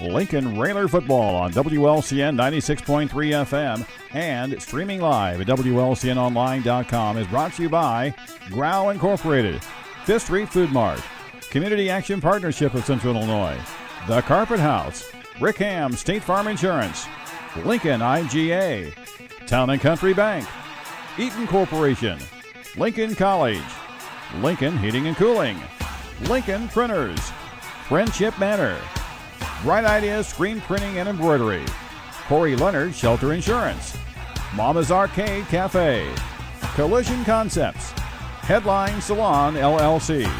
Lincoln Railer football on WLCN 96.3 FM and streaming live at WLCNonline.com is brought to you by Grow Incorporated, Fifth Street Food Mart, Community Action Partnership of Central Illinois, The Carpet House, Rickham State Farm Insurance, Lincoln IGA, Town & Country Bank, Eaton Corporation, Lincoln College, Lincoln Heating and Cooling, Lincoln Printers, Friendship Manor, Bright Ideas Screen Printing and Embroidery, Corey Leonard Shelter Insurance, Mama's Arcade Cafe, Collision Concepts, Headline Salon LLC,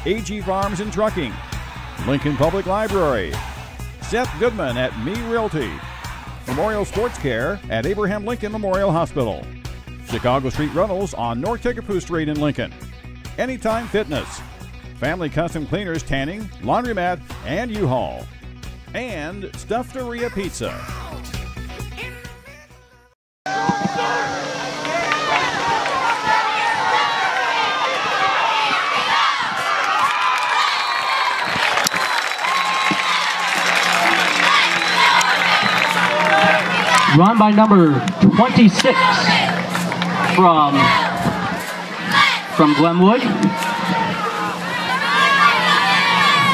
AG Farms and Trucking, Lincoln Public Library, Seth Goodman at Me Realty, Memorial Sports Care at Abraham Lincoln Memorial Hospital, Chicago Street Rentals on North Kickapoo Street in Lincoln, Anytime Fitness, Family Custom Cleaners Tanning, Laundromat, and U-Haul, and Stufferia Pizza. Run by number 26 from Glenwood.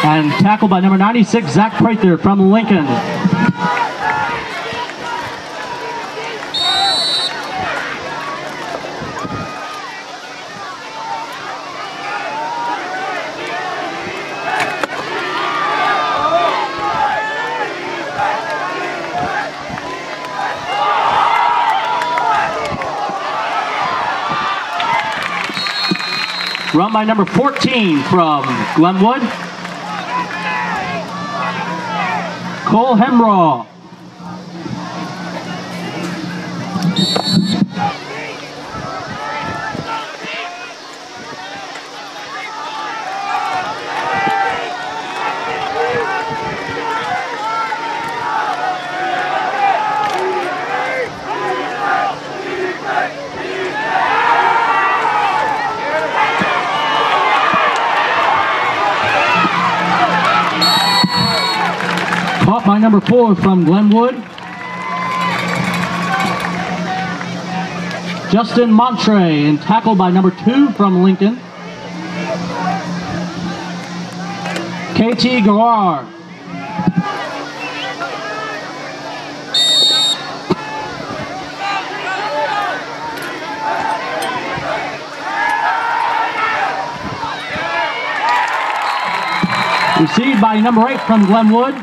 And tackled by number 96, Zach Prather from Lincoln. Run by number 14 from Glenwood, Cole Hemraw. Caught by number 4 from Glenwood, Justin Montre, and tackled by number 2 from Lincoln, KT Garrar. Received by number 8 from Glenwood,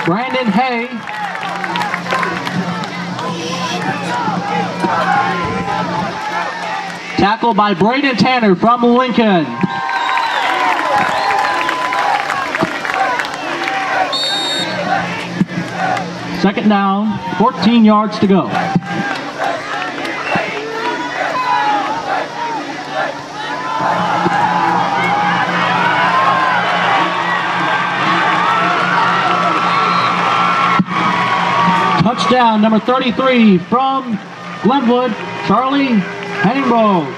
Brandon Hay. Tackled by Braden Tanner from Lincoln. Second down, 14 yards to go. Touchdown, number 33 from Glenwood, Charlie Henningbo.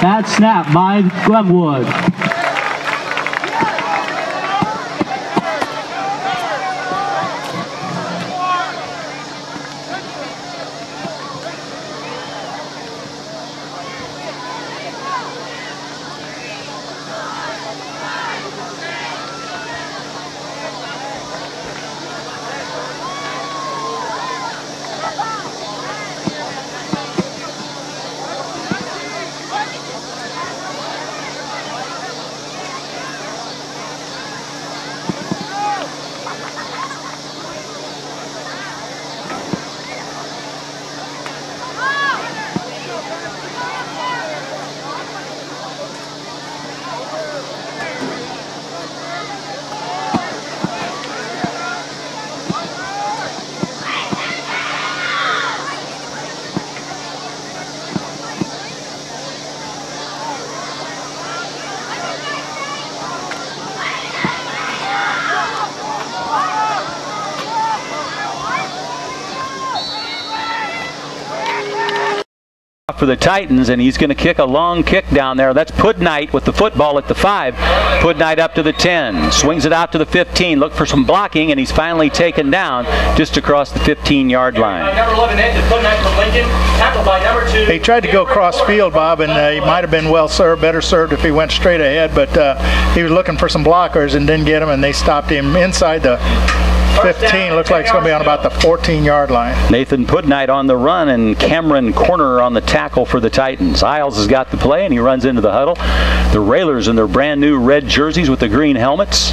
Bad snap by Glenwood. for the Titans, and he's going to kick a long kick down there. That's Pudnight with the football at the 5. Pudnight up to the 10. Swings it out to the 15. Look for some blocking, and he's finally taken down just across the 15-yard line. He tried to go cross field, Bob, and he might have been better served if he went straight ahead, but he was looking for some blockers and didn't get them, and they stopped him inside the 15. Looks like it's going to be on about the 14-yard line. Nathan Pudnight on the run, and Cameron Corner on the tackle for the Titans. Isles has got the play, and he runs into the huddle. The Railers in their brand new red jerseys with the green helmets.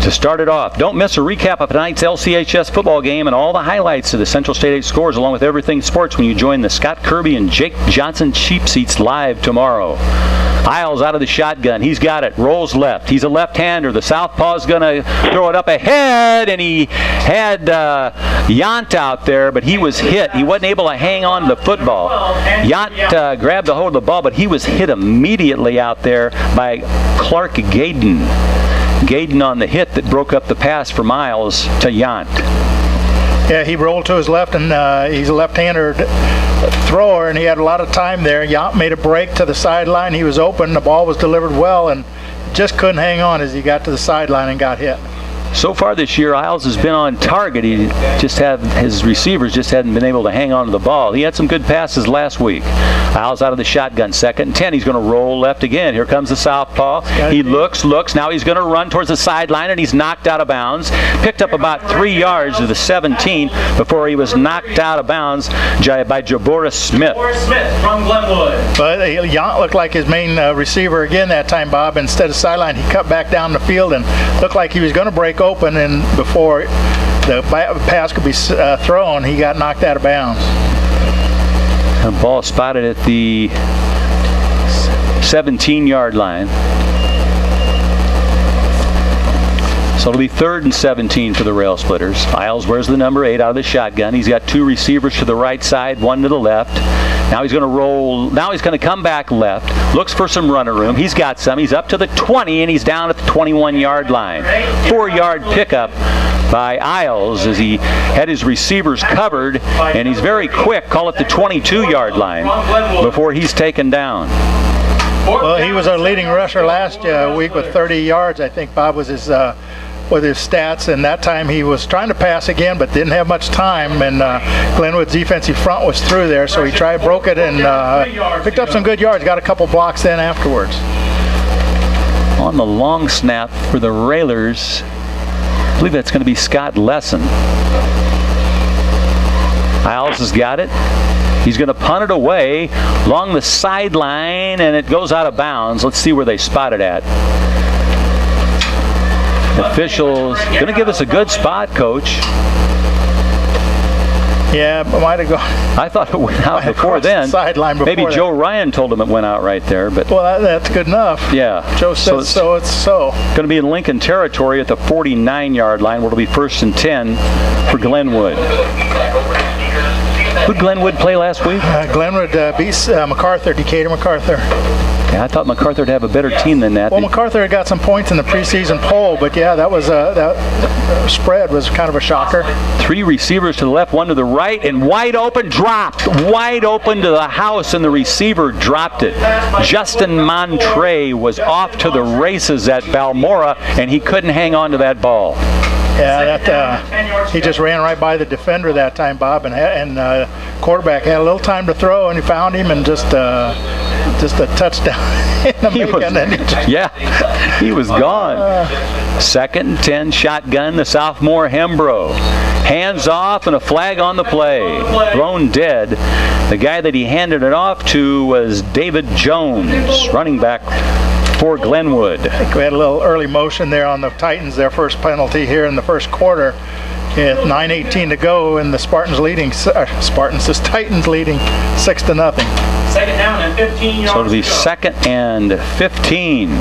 To start it off, don't miss a recap of tonight's LCHS football game and all the highlights of the Central State 8 scores, along with everything sports, when you join the Scott Kirby and Jake Johnson Cheap Seats live tomorrow. Isles out of the shotgun. He's got it. Rolls left. He's a left-hander. The southpaw's going to throw it up ahead, and he had Yant out there, but he was hit. He wasn't able to hang on to the football. Yant grabbed a hold of the ball, but he was hit immediately out there by Clark Gaden. Gaden on the hit that broke up the pass for Miles to Yant. Yeah, he rolled to his left, and he's a left-hander thrower, and he had a lot of time there. Yant made a break to the sideline. He was open. The ball was delivered well, and just couldn't hang on as he got to the sideline and got hit. So far this year, Isles has been on target. His receivers just hadn't been able to hang on to the ball. He had some good passes last week. Isles out of the shotgun, 2nd and 10. He's going to roll left again. Here comes the southpaw. He looks. Now he's going to run towards the sideline, and he's knocked out of bounds. Picked up about 3 yards to the 17 before he was knocked out of bounds by Jaboris Smith. Smith from Glenwood. But Yant looked like his main receiver again that time, Bob. Instead of sideline, he cut back down the field and looked like he was going to break open, and before the pass could be thrown, he got knocked out of bounds. The ball spotted at the 17-yard line. So it'll be 3rd and 17 for the Rail Splitters. Isles wears the number 8 out of the shotgun. He's got 2 receivers to the right side, 1 to the left. Now he's going to roll. Now he's going to come back left. Looks for some runner room. He's got some. He's up to the 20, and he's down at the 21-yard line. 4-yard pickup by Isles as he had his receivers covered, and he's very quick. Call it the 22-yard line before he's taken down. Well, he was our leading rusher last week with 30 yards, I think, Bob, was his with his stats, and that time he was trying to pass again but didn't have much time, and Glenwood's defensive front was through there, so he broke it and picked up some good yards, got a couple blocks then afterwards. On the long snap for the Railers, I believe that's going to be Scott Lesson. Isles has got it. He's going to punt it away along the sideline, and it goes out of bounds. Let's see where they spot it at. The officials going to give us a good spot, Coach. Yeah, but might have gone. I thought it went out before then. Sideline before Maybe that. Joe Ryan told him it went out right there, but well, that's good enough. Yeah. Joe said so. It's so. Going to be in Lincoln territory at the 49-yard line, where it'll be 1st and 10 for Glenwood. Who did Glenwood play last week? Glenwood beats MacArthur, Decatur MacArthur. Yeah, I thought MacArthur would have a better team than that. Well, MacArthur had got some points in the preseason poll, but yeah, that was that spread was kind of a shocker. 3 receivers to the left, 1 to the right, and wide open, dropped. Wide open to the house, and the receiver dropped it. Justin Montre was off to the races at Balmora, and he couldn't hang on to that ball. Yeah, he just ran right by the defender that time, Bob, and quarterback had a little time to throw, and he found him, and just a touchdown in the making. He was gone. 2nd and 10, shotgun, the sophomore Hembro. Hands off and a flag on the play. Thrown dead. The guy that he handed it off to was David Jones, running back for Glenwood. I think we had a little early motion there on the Titans, their first penalty here in the first quarter. At 9:18 to go, and the Titans leading 6-0. 2nd down and 15 yards. So it'll be 2nd and 15.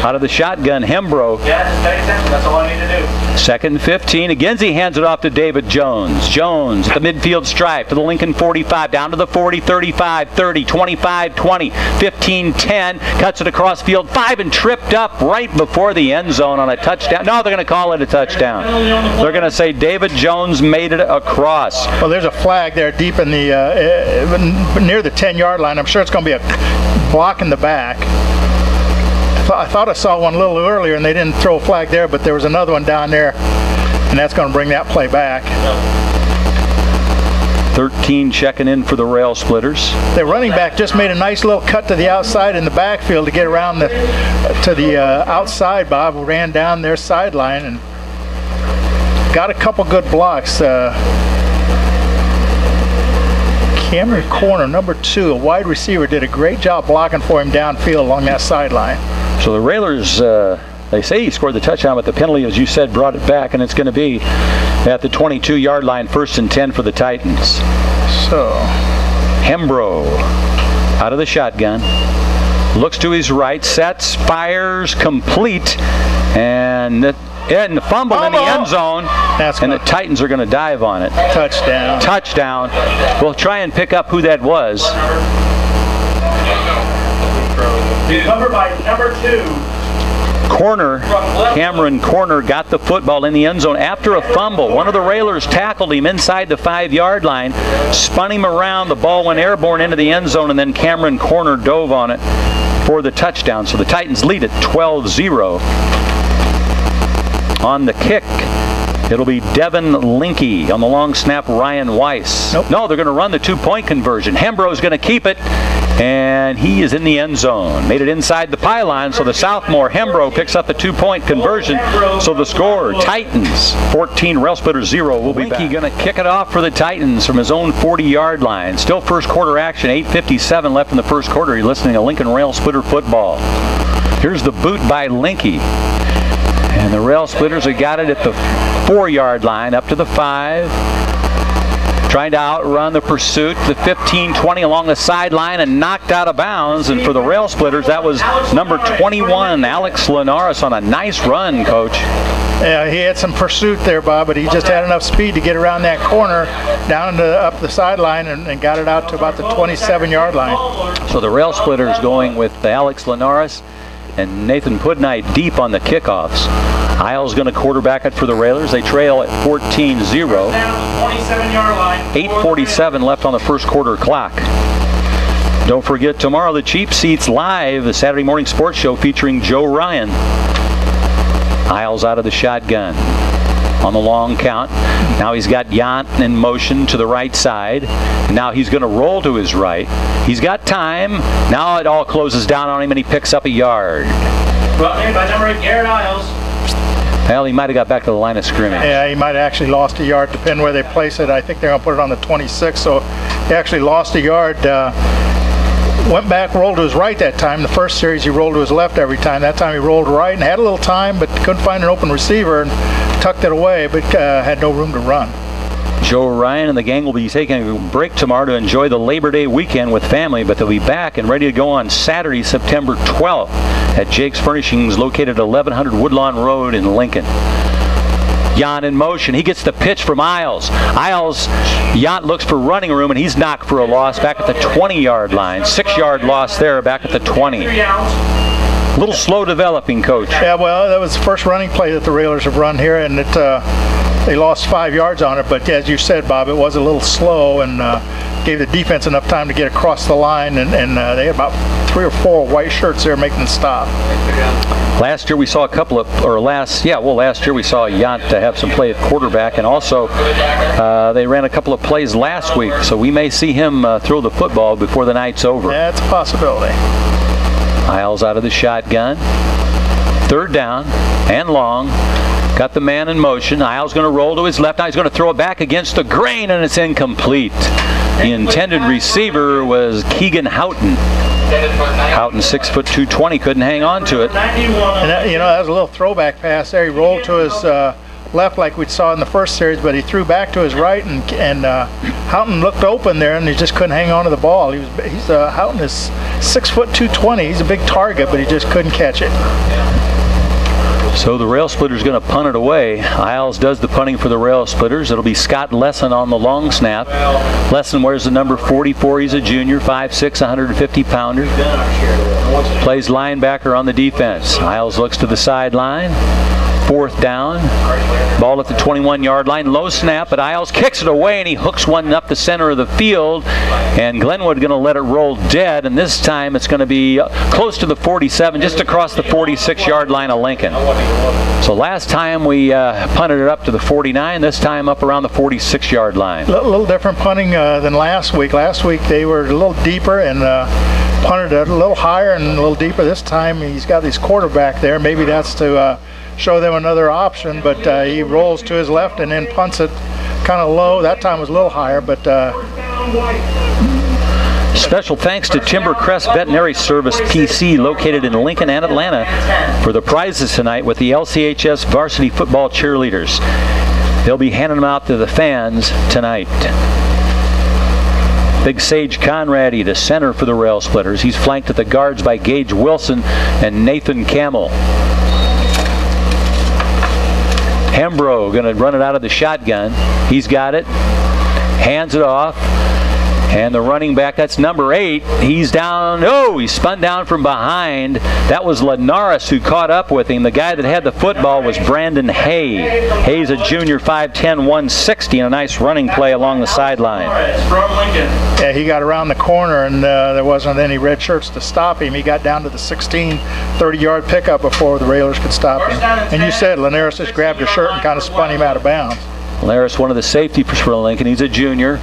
Out of the shotgun, Hembro. Yeah, just pay attention. That's all I need to do. Second 15. Again, he hands it off to David Jones. Jones at the midfield stripe to the Lincoln 45, down to the 40, 35, 30, 25, 20, 15, 10. Cuts it across field 5 and tripped up right before the end zone on a touchdown. No, they're going to call it a touchdown. They're going to say David Jones made it across. Well, there's a flag there deep in the near the 10-yard line. I'm sure it's going to be a block in the back. I thought I saw one a little earlier and they didn't throw a flag there, but there was another one down there, and that's going to bring that play back. 13 checking in for the Rail Splitters. The running back just made a nice little cut to the outside in the backfield to get around to the outside. Bob ran down their sideline and got a couple good blocks. Cameron Corner, number 2, a wide receiver, did a great job blocking for him downfield along that sideline. So the Railers, they say he scored the touchdown, but the penalty, as you said, brought it back, and it's going to be at the 22-yard line, 1st and 10 for the Titans. So Hembro out of the shotgun, looks to his right, sets, fires, complete, and the fumble in the end zone, and the Titans are going to dive on it. Touchdown. Touchdown. We'll try and pick up who that was. Covered by number 2. Corner, Cameron Corner got the football in the end zone after a fumble. One of the Railers tackled him inside the 5-yard line, spun him around, the ball went airborne into the end zone, and then Cameron Corner dove on it for the touchdown. So the Titans lead at 12-0. On the kick, it'll be Devin Linky. On the long snap, Ryan Weiss. Nope. No, they're going to run the 2-point conversion. Hembro's going to keep it, and he is in the end zone. Made it inside the pylon, so the sophomore Hembro picks up the 2-point conversion. So the score, Titans 14, Rail Splitters 0. Will be Linky going to kick it off for the Titans from his own 40-yard line. Still first quarter action, 8:57 left in the first quarter. You're listening to Lincoln Rail Splitter football. Here's the boot by Linky. And the Rail Splitters have got it at the 4-yard line, up to the 5. Trying to outrun the pursuit, the 15-20 along the sideline, and knocked out of bounds. And for the Rail Splitters, that was number 21, Alex Linares, on a nice run, Coach. Yeah, he had some pursuit there, Bob, but he just had enough speed to get around that corner, down to up the sideline, and got it out to about the 27-yard line. So the Rail Splitters going with Alex Linares and Nathan Pudnight deep on the kickoffs. Isles going to quarterback it for the Railers. They trail at 14-0. 27-yard line. 8:47 left on the first quarter clock. Don't forget, tomorrow the Cheap Seats Live, the Saturday morning sports show featuring Joe Ryan. Isles out of the shotgun on the long count. Now he's got Yant in motion to the right side. Now he's going to roll to his right. He's got time. Now it all closes down on him, and he picks up a yard. Brought in by number 8, Garrett Isles. Well, he might have got back to the line of scrimmage. Yeah, he might have actually lost a yard, depending where they place it. I think they're going to put it on the 26, so he actually lost a yard. Went back, rolled to his right that time. The first series he rolled to his left every time. That time he rolled right and had a little time, but couldn't find an open receiver and tucked it away, but had no room to run. Joe Ryan and the gang will be taking a break tomorrow to enjoy the Labor Day weekend with family, but they'll be back and ready to go on Saturday, September 12th at Jake's Furnishings, located at 1100 Woodlawn Road in Lincoln. Yant in motion. He gets the pitch from Isles. Yant looks for running room, and he's knocked for a loss back at the 20-yard line. 6-yard loss there back at the 20. A little slow developing, Coach. Yeah, well, that was the first running play that the Railers have run here, and they lost 5 yards on it. But as you said, Bob, it was a little slow and gave the defense enough time to get across the line, and they had about 3 or 4 white shirts there making the stop. Last year we saw a couple of, last year we saw Yant have some play at quarterback, and also they ran a couple of plays last week, so we may see him throw the football before the night's over. Yeah, it's a possibility. Isles out of the shotgun. 3rd down and long. Got the man in motion. Isles going to roll to his left. Now he's going to throw it back against the grain, and it's incomplete. The intended receiver was Keegan Houghton. Houghton, 6 foot 220, couldn't hang on to it. And that was a little throwback pass there. He rolled to his left like we saw in the first series, but he threw back to his right, and Houghton looked open there, and he just couldn't hang on to the ball. Houghton is 6 foot 220. He's a big target, but he just couldn't catch it. So the Rail Splitters going to punt it away. Isles does the punting for the Rail Splitters. It'll be Scott Lesson on the long snap. Lesson wears the number 44. He's a junior, 5'6", 150-pounder. Plays linebacker on the defense. Isles looks to the sideline. 4th down. Ball at the 21-yard line. Low snap, but Isles kicks it away, and he hooks one up the center of the field. And Glenwood going to let it roll dead, and this time it's going to be close to the 47, just across the 46-yard line of Lincoln. So last time we punted it up to the 49, this time up around the 46-yard line. A little different punting than last week. Last week they were a little deeper and punted it a little higher and a little deeper. This time he's got his quarterback there. Maybe that's to show them another option, but he rolls to his left and then punts it kind of low. That time was a little higher, but special thanks to Timbercrest Veterinary Service PC, located in Lincoln and Atlanta, for the prizes tonight with the LCHS varsity football cheerleaders. They'll be handing them out to the fans tonight. Big Sage Conrady, the center for the Rail Splitters. He's flanked at the guards by Gage Wilson and Nathan Camel. Hembro going to run it out of the shotgun. He's got it. Hands it off. And the running back, that's number 8. He's down. Oh, he spun down from behind. That was Linares who caught up with him. The guy that had the football was Brandon Hay. Hay's a junior, 5'10", 160, and a nice running play along the sideline. From Lincoln. yeah, he got around the corner and there wasn't any red shirts to stop him. He got down to the 16, 30-yard pickup before the Railers could stop him. And you said Linares just grabbed his shirt and kind of spun him out of bounds. Linares, one of the safeties for Lincoln. He's a junior.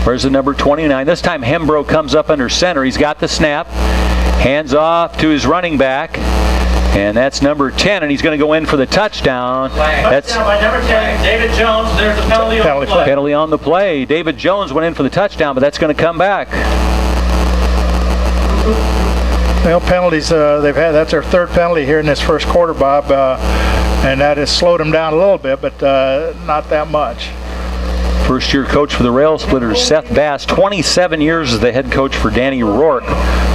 Where's the number 29? This time Hembro comes up under center. He's got the snap. Hands off to his running back. And that's number 10, and he's going to go in for the touchdown. That's touchdown by number 10, David Jones. There's a penalty on the play. Penalty on the play. David Jones went in for the touchdown, but that's going to come back. Well, penalties they've had. That's their 3rd penalty here in this first quarter, Bob, and that has slowed them down a little bit, but not that much. First-year coach for the Rail Splitters, Seth Bass, 27 years as the head coach for Danny Rourke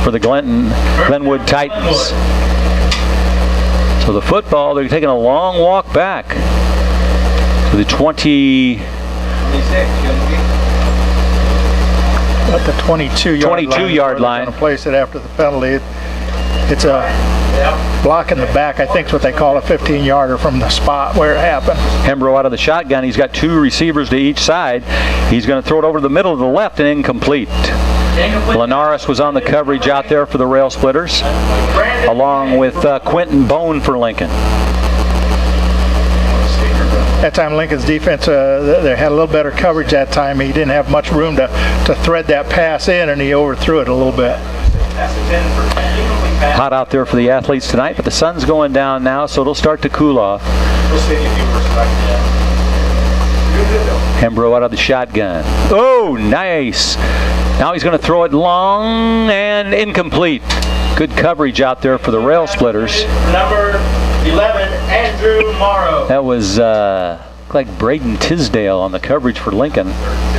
for the Glenwood Titans. So the football, they're taking a long walk back to the 20. At the 22-yard line. Going to place it after the penalty. It's a block in the back. I think is what they call a 15-yarder from the spot where it happened. Hembro out of the shotgun. He's got 2 receivers to each side. He's going to throw it over the middle of the left and incomplete. Linares was on the coverage out there for the Rail Splitters, along with Quentin Bone for Lincoln. That time Lincoln's defense, they had a little better coverage that time. He didn't have much room to thread that pass in, and he overthrew it a little bit. Hot out there for the athletes tonight, but the sun's going down now, so it'll start to cool off. Hembro out of the shotgun. Oh, nice. Now he's going to throw it long and incomplete. Good coverage out there for the Rail Splitters. Number 11, Andrew Morrow. That was like Braden Tisdale on the coverage for Lincoln.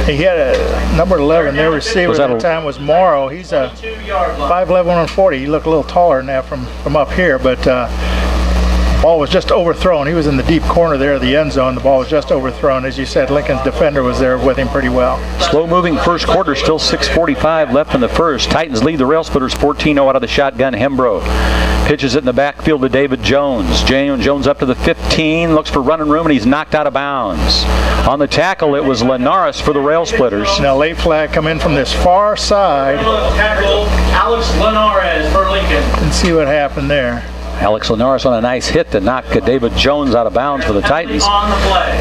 He had a number 11, their receiver at the time was Morrow. He's a 5'11", 140. He looked a little taller than that from up here, but ball was just overthrown. He was in the deep corner there of the end zone. The ball was just overthrown. As you said, Lincoln's defender was there with him pretty well. Slow-moving first quarter, still 6:45 left in the first. Titans lead the Rail Splitters 14-0 out of the shotgun. Hembro pitches it in the backfield to David Jones. Jones up to the 15, looks for running room, and he's knocked out of bounds. On the tackle, it was Linares for the Rail Splitters. Now late flag come in from this far side. Tackle Alex Linares for Lincoln. And see what happened there. Alex Linares on a nice hit to knock David Jones out of bounds for the Titans. On the play.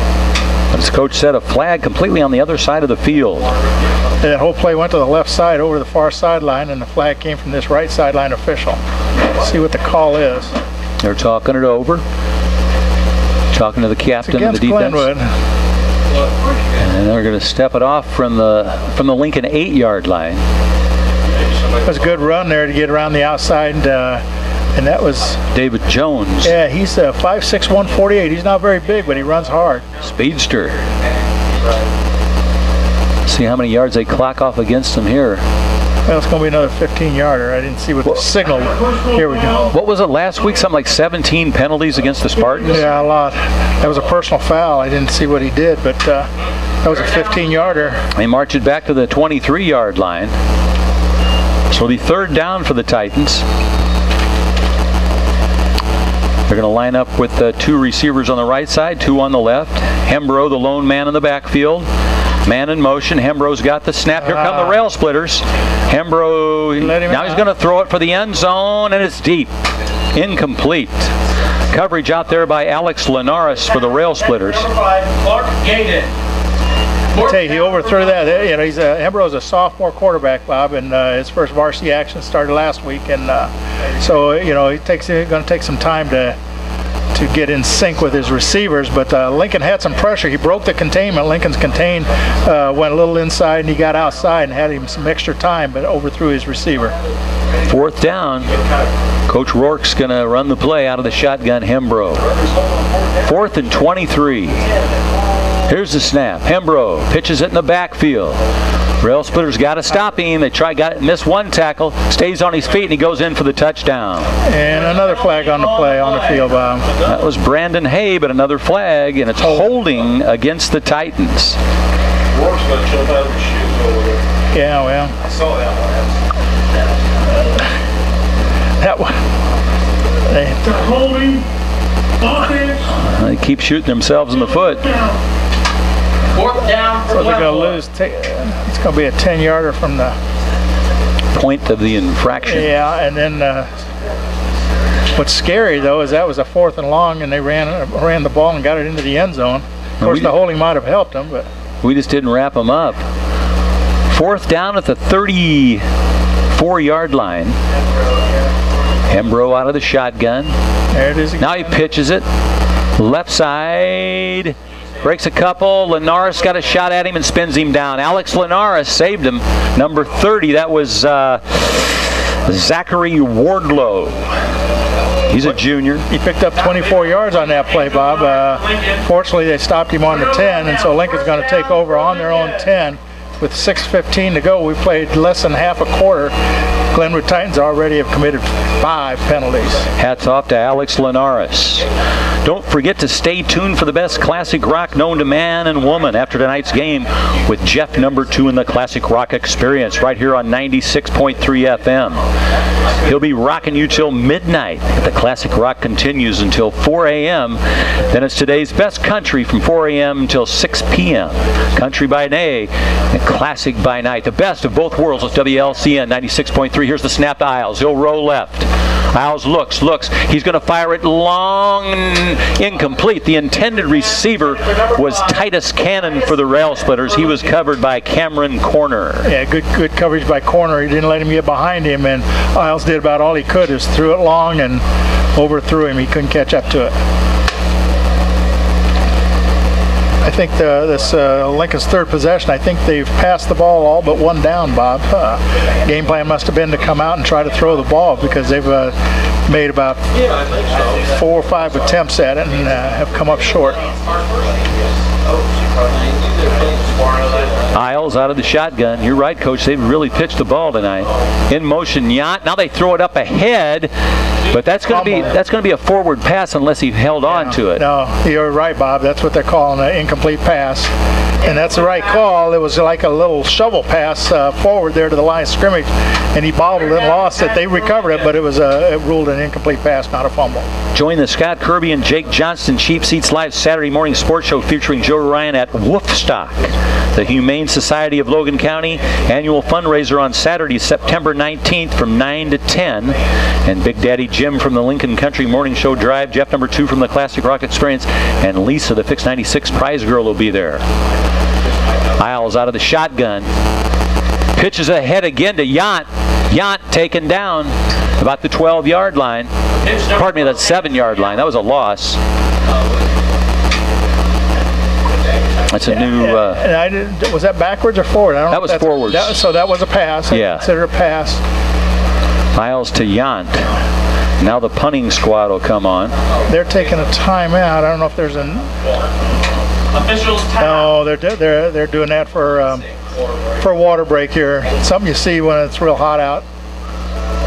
But as coach said, a flag completely on the other side of the field. That whole play went to the left side over the far sideline, and the flag came from this right sideline official. Let's see what the call is. They're talking it over. Talking to the captain of the defense. Glenwood. And they're going to step it off from the Lincoln 8-yard line. It was a good run there to get around the outside. And that was David Jones. Yeah, he's 5'6", 148. He's not very big, but he runs hard. Speedster. See how many yards they clock off against him here. Well, it's going to be another 15-yarder. I didn't see what the signal. Here we go. What was it last week? Something like 17 penalties against the Spartans? Yeah, a lot. That was a personal foul. I didn't see what he did, but that was a 15-yarder. They march it back to the 23-yard line. So the 3rd down for the Titans. They're going to line up with 2 receivers on the right side, 2 on the left. Hembrow, the lone man in the backfield. Man in motion. Hembrow's got the snap. Here come the rail splitters. Hembrow, now he's going to throw it for the end zone, and it's deep. Incomplete. Coverage out there by Alex Linares for the rail splitters. I tell you, he overthrew that. You know, Hembrow's a sophomore quarterback, Bob, and his first varsity action started last week, and so you know he's going to take some time to get in sync with his receivers. But Lincoln had some pressure. He broke the containment. Lincoln's contain went a little inside, and he got outside and had him some extra time, but overthrew his receiver. 4th down. Coach Rourke's going to run the play out of the shotgun. Hembrow. 4th and 23. Here's the snap. Hembrow pitches it in the backfield. Rail splitters got to stop him. They missed one tackle, stays on his feet, and he goes in for the touchdown. And another flag on the play on the field, Bob. That was Brandon Hay, but another flag, and it's holding against the Titans. Yeah, well. I saw that one. They're holding. They keep shooting themselves in the foot. 4th down for so they're going to lose. It's going to be a 10-yarder from the point of the infraction. Yeah, and then what's scary though is that was a 4th and long, and they ran the ball and got it into the end zone. Of course, the holding might have helped them, but we just didn't wrap them up. 4th down at the 34-yard line. Hembrow out of the shotgun. There it is again. Now he pitches it. Left side. Breaks a couple. Linares got a shot at him and spins him down. Alex Linares saved him. Number 30, that was Zachary Wardlow. He's a junior. He picked up 24 yards on that play, Bob. Fortunately, they stopped him on the 10, and so Lincoln's going to take over on their own 10. With 6:15 to go, we played less than half a quarter. Glenwood Titans already have committed 5 penalties. Hats off to Alex Linares. Don't forget to stay tuned for the best classic rock known to man and woman after tonight's game with Jeff number 2 in the Classic Rock Experience right here on 96.3 FM. He'll be rocking you till midnight. The Classic Rock continues until 4 a.m. Then it's today's best country from 4 a.m. until 6 p.m. Country by day and classic by night. The best of both worlds with WLCN 96.3. Here's the snap to Isles. He'll roll left. Isles looks. He's going to fire it long, incomplete. The intended receiver was Titus Cannon for the Rail Splitters. He was covered by Cameron Corner. Yeah, good coverage by Corner. He didn't let him get behind him, and Isles did about all he could, is threw it long and overthrew him. He couldn't catch up to it. I think this Lincoln's 3rd possession, I think they've passed the ball all but 1 down, Bob. Game plan must have been to come out and try to throw the ball, because they've made about 4 or 5 attempts at it and have come up short. Isles out of the shotgun. You're right, Coach. They've really pitched the ball tonight. In motion, Yant. Now they throw it up ahead, but that's going to be a forward pass unless he held on to it. No, you're right, Bob. That's what they're calling an incomplete pass, and that's the right call. It was like a little shovel pass forward there to the line of scrimmage, and he bobbled and lost it. They recovered it, but it was it ruled an incomplete pass, not a fumble. Join the Scott Kirby and Jake Johnston Cheap Seats Live Saturday morning sports show featuring Joe Ryan at Wolfstock, the Humane Society of Logan County annual fundraiser on Saturday, September 19th from 9 to 10. And Big Daddy Jim from the Lincoln Country Morning Show Drive, Jeff number 2 from the Classic Rock Experience, and Lisa, the Fix 96 prize girl, will be there. Isles out of the shotgun. Pitches ahead again to Yant. Yant taken down about the 12-yard line. Pardon me, that 7-yard line. That was a loss. That's a new... was that backwards or forward? I don't know. That was forwards. So that was a pass. Yeah. Consider a pass. Isles to Yant. Now the punting squad will come on. They're taking a timeout. I don't know if there's an... Officials timeout. No, they're doing that for for a water break here. Something you see when it's real hot out.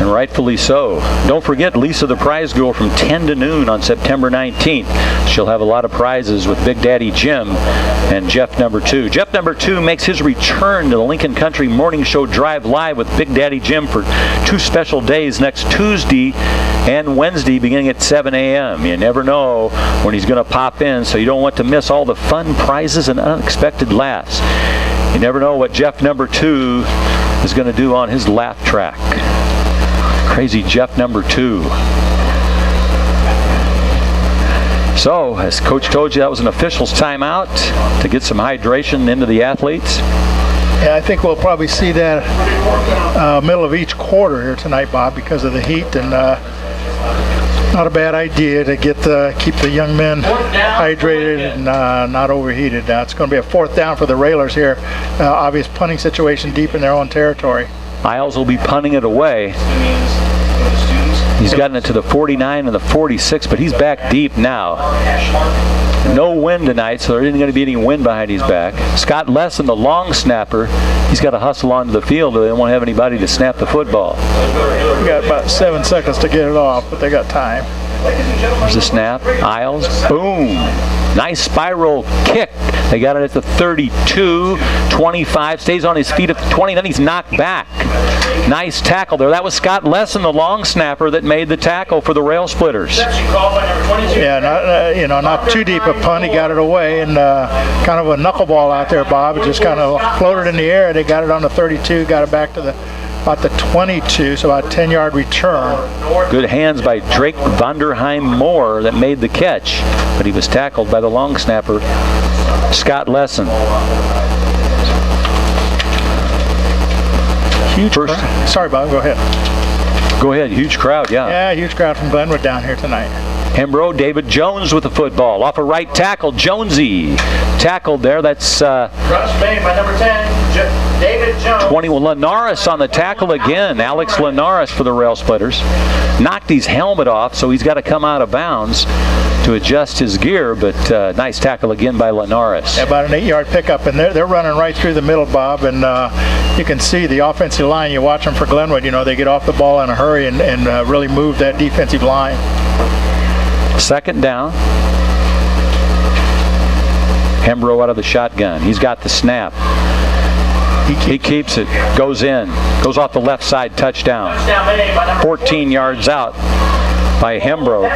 And rightfully so. Don't forget Lisa the Prize Girl from 10 to noon on September 19th. She'll have a lot of prizes with Big Daddy Jim and Jeff number 2. Jeff number 2 makes his return to the Lincoln Country Morning Show Drive Live with Big Daddy Jim for 2 special days next Tuesday and Wednesday beginning at 7 a.m. You never know when he's going to pop in, so you don't want to miss all the fun prizes and unexpected laughs. You never know what Jeff number 2 is going to do on his laugh track. Crazy Jeff number 2. So, as Coach told you, that was an official's timeout to get some hydration into the athletes. Yeah, I think we'll probably see that middle of each quarter here tonight, Bob, because of the heat, and not a bad idea to keep the young men hydrated and not overheated. It's going to be a 4th down for the Railers here. Obvious punting situation deep in their own territory. Isles will be punting it away. He's gotten it to the 49 and the 46, but he's back deep now. No wind tonight, so there isn't going to be any wind behind his back. Scott Lesson, the long snapper, he's got to hustle onto the field or they won't have anybody to snap the football. We got about 7 seconds to get it off, but they got time. There's a snap. Isles. Boom. Nice spiral kick. They got it at the 32. 25. Stays on his feet at the 20. Then he's knocked back. Nice tackle there. That was Scott Lesson, the long snapper, that made the tackle for the Rail Splitters. Yeah, not too deep a punt. He got it away, and kind of a knuckleball out there, Bob. It just kind of floated in the air. They got it on the 32, got it back to about the 22, so about a 10-yard return. Good hands by Drake Vonderheim Moore that made the catch, but he was tackled by the long snapper, Scott Lesson. Huge crowd. Sorry, Bob, go ahead. Go ahead, huge crowd, yeah. Yeah, huge crowd from Glenwood down here tonight. Hembro, David Jones with the football. Off a right tackle, Jonesy. Tackled there, that's Rush made by number 10, David Jones. 21, Linares on the tackle again. Alex Linares for the Rail Splitters. Knocked his helmet off, so he's got to come out of bounds to adjust his gear, but nice tackle again by Linares. Yeah, about an 8-yard pickup, and they're running right through the middle, Bob, and you can see the offensive line. You watch them for Glenwood, they get off the ball in a hurry and really move that defensive line. 2nd down. Hembro out of the shotgun. He's got the snap. He keeps it. Goes in. Goes off the left side. Touchdown. 14 yards out by Hembro.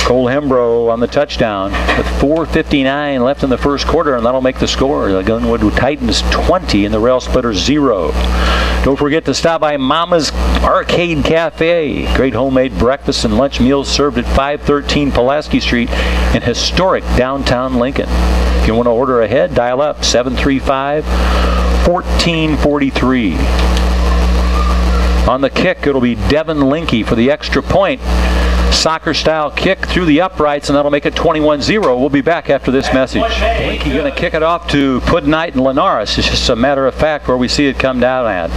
Cole Hembro on the touchdown with 4:59 left in the first quarter, and that'll make the score. The Glenwood Titans 20 and the Rail Splitters 0. Don't forget to stop by Mama's Arcade Cafe. Great homemade breakfast and lunch meals served at 513 Pulaski Street in historic downtown Lincoln. If you want to order ahead, dial up 735-1443. On the kick, it'll be Devin Linke for the extra point. Soccer-style kick through the uprights, and that'll make it 21-0. We'll be back after this message. Linke going to kick it off to Pudnight and Linares. It's just a matter of fact where we see it come down at.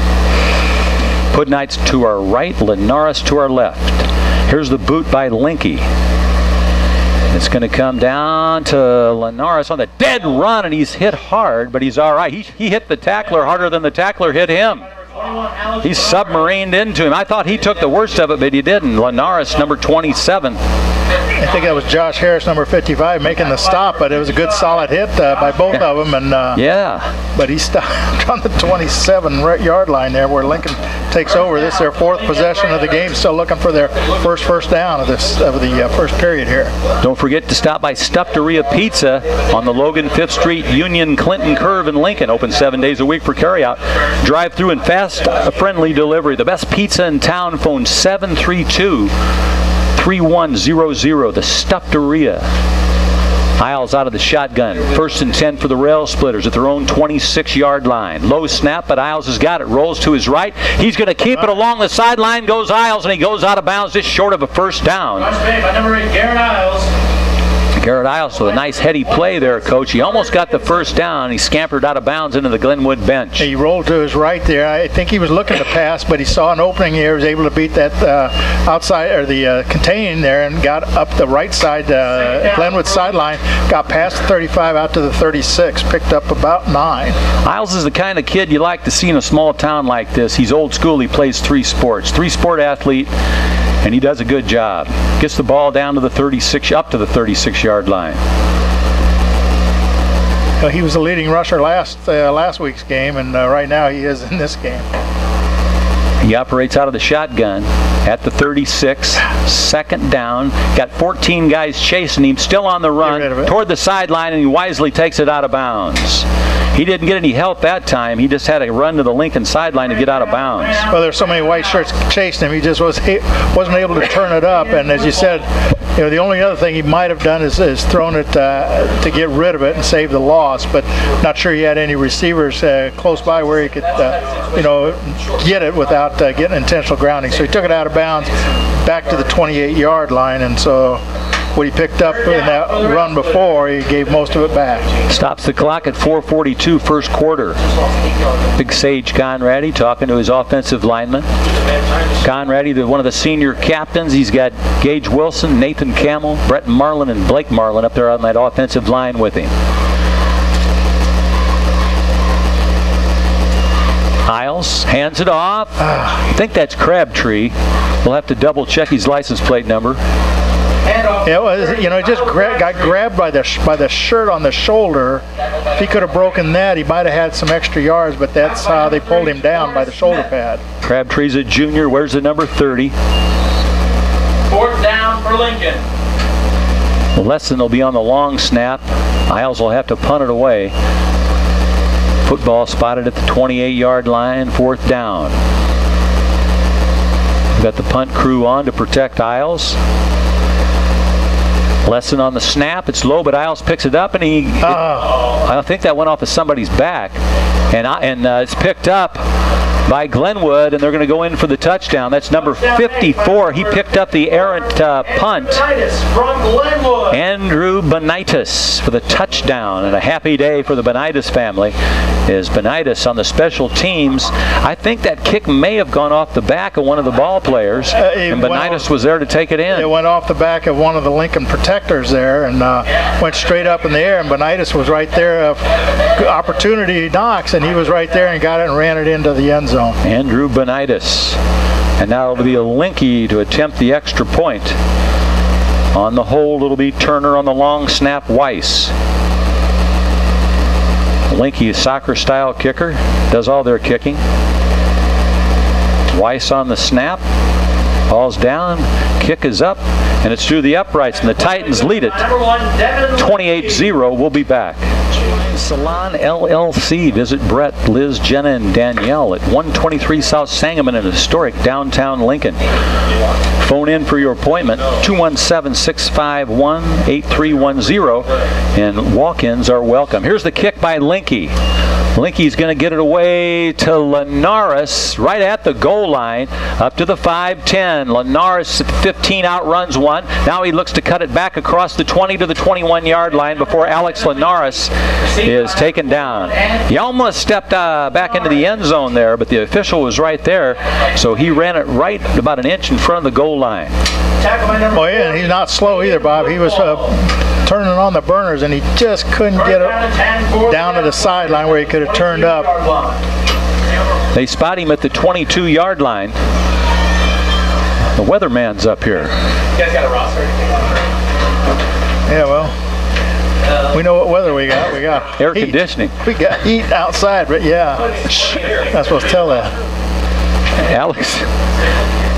Pudnight's to our right, Linares to our left. Here's the boot by Linke. It's going to come down to Linares on the dead run, and he's hit hard, but he's all right. He hit the tackler harder than the tackler hit him. He submarined into him. I thought he took the worst of it, but he didn't. Linares, number 27. I think that was Josh Harris, number 55, making the stop, but it was a good solid hit by both of them. And yeah. But he stopped on the 27-yard line there where Lincoln takes over. This is their 4th possession of the game, still looking for their first down of the first period here. Don't forget to stop by Stufteria Pizza on the Logan 5th Street Union Clinton Curve in Lincoln. Open 7 days a week for carryout, drive-through, and fast, friendly delivery. The best pizza in town. Phone 732-3100. The Stufteria. Isles out of the shotgun. 1st and 10 for the Rail Splitters at their own 26-yard line. Low snap, but Isles has got it. Rolls to his right. He's going to keep it along the sideline. Goes Isles, and he goes out of bounds just short of a first down. Rush made by number 8, Garrett Isles. Garrett Isles with a nice heady play there, Coach. He almost got the first down. He scampered out of bounds into the Glenwood bench. He rolled to his right there. I think he was looking to pass, but he saw an opening here. He was able to beat that outside, or the contain there, and got up the right side, Glenwood sideline, got past the 35 out to the 36, picked up about 9. Isles is the kind of kid you like to see in a small town like this. He's old school. He plays 3 sports. 3-sport athlete, and he does a good job. Gets the ball down to the 36, up to the 36-yard line. Well, he was the leading rusher last week's game, and right now he is in this game. He operates out of the shotgun at the 36, second down. Got 14 guys chasing him, still on the run toward the sideline, and he wisely takes it out of bounds. He didn't get any help that time. He just had to run to the Lincoln sideline to get out of bounds. Well, there's so many white shirts chasing him, he just wasn't able to turn it up. And as you said, you know, the only other thing he might have done is thrown it to get rid of it and save the loss. But not sure he had any receivers close by where he could, you know, get it without getting intentional grounding. So he took it out of bounds back to the 28-yard line, and so what he picked up in that run before, he gave most of it back. Stops the clock at 4:42, first quarter. Big Sage Conradi talking to his offensive lineman. Conradi, one of the senior captains. He's got Gage Wilson, Nathan Camel, Brett Marlin, and Blake Marlin up there on that offensive line with him. Isles hands it off. I think that's Crabtree. We'll have to double check his license plate number. Yeah, well, you know, he just got grabbed by the shirt on the shoulder. If he could have broken that, he might have had some extra yards, but that's how they pulled him down, by the shoulder pad. Crabtree's a junior. Where's the number 30? 4th down for Lincoln. Lesson will be on the long snap. Isles will have to punt it away. Football spotted at the 28-yard line, 4th down. We've got the punt crew on to protect Isles. Lesson on the snap. It's low, but Isles picks it up, and I think that went off of somebody's back, and it's picked up by Glenwood, and they're going to go in for the touchdown. That's number 54. He picked up the errant punt. Andrew Benitis for the touchdown, and a happy day for the Benitis family. Is Benitis on the special teams. I think that kick may have gone off the back of one of the ball players, and Benitis was there to take it in. It went off the back of one of the Lincoln protectors there, and went straight up in the air, and Benitis was right there. Opportunity knocks, and he was right there and got it and ran it into the end zone. Andrew Benitis. And now it'll be a Linky to attempt the extra point. On the hold, it'll be Turner. On the long snap, Weiss. Linky, soccer-style kicker, does all their kicking. Weiss on the snap. Ball's down, kick is up, and it's through the uprights, and the Titans lead it 28-0. We'll be back. Salon LLC. Visit Brett, Liz, Jenna, and Danielle at 123 South Sangamon in historic downtown Lincoln. Phone in for your appointment, 217-651-8310, and walk-ins are welcome. Here's the kick by Linky. Linky's going to get it away to Linares right at the goal line, up to the 5-10. Linares at 15 outruns one. Now he looks to cut it back across the 20 to the 21-yard line before Alex Linares is taken down. He almost stepped back into the end zone there, but the official was right there, so he ran it right about an inch in front of the goal line. Oh yeah, and he's not slow either, Bob. He was turning on the burners, and he just couldn't get it down to the sideline where he could have turned up. They spot him at the 22-yard line. The weatherman's up here. You guys got a roster? Yeah, well, we know what weather we got. We got air heat. Conditioning. We got heat outside, but yeah, not supposed to tell that.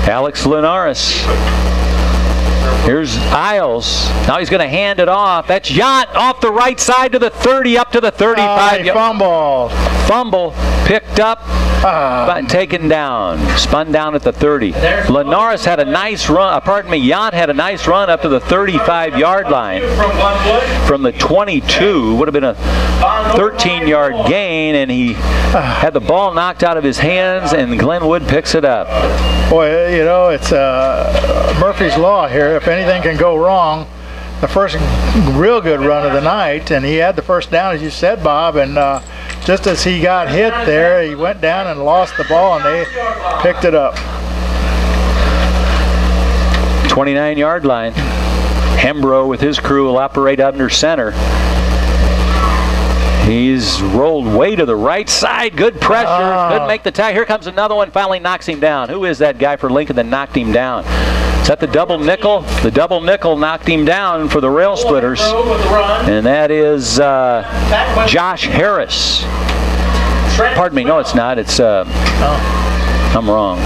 Alex Linares. Here's Isles. Now he's going to hand it off. That's Yacht off the right side to the 30, up to the 35. Fumble. Picked up, but taken down. Spun down at the 30. Linares had a nice run. Yacht had a nice run up to the 35-yard line. From the 22, would have been a 13-yard gain, and he had the ball knocked out of his hands, and Glenwood picks it up. Boy, you know, it's Murphy's Law here. If anything can go wrong, the first real good run of the night, and he had the first down, as you said, Bob, and just as he got hit there, he went down and lost the ball, and they picked it up. 29-yard line. Hembro with his crew will operate under center. He's rolled way to the right side. Good pressure. Couldn't make the tag. Here comes another one. Finally knocks him down. Who is that guy for Lincoln that knocked him down? Is that the double nickel? The double nickel knocked him down for the Rail Splitters. And that is Josh Harris. Pardon me. No, it's not. It's I'm wrong.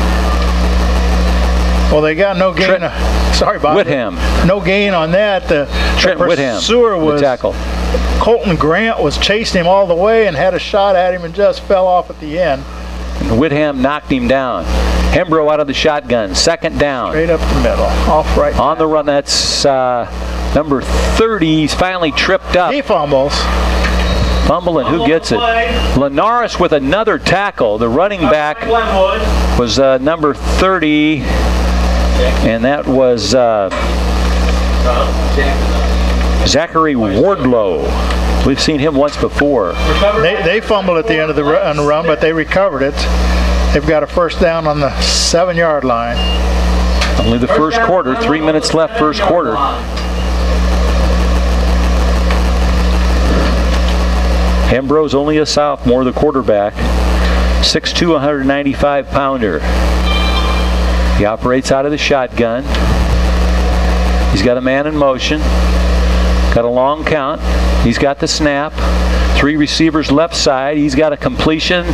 Well, they got no gain. Sorry, Bob. Whitham. No gain on that. The pursuer was the tackle. Colton Grant was chasing him all the way and had a shot at him and just fell off at the end. And Whitham knocked him down. Hembro out of the shotgun. Second down. Straight up the middle. Off right. On the run. That's number 30. He's finally tripped up. He fumbles. Fumbling. Who gets it? Linares with another tackle. The running back was number 30. And that was Zachary Wardlow. We've seen him once before. They fumbled at the end of the run, but they recovered it. They've got a first down on the 7-yard line. Only the first quarter. 3 minutes left first quarter. Hembro's only a sophomore, the quarterback. 6'2", 195-pounder. He operates out of the shotgun. He's got a man in motion. Got a long count. He's got the snap. 3 receivers left side. He's got a completion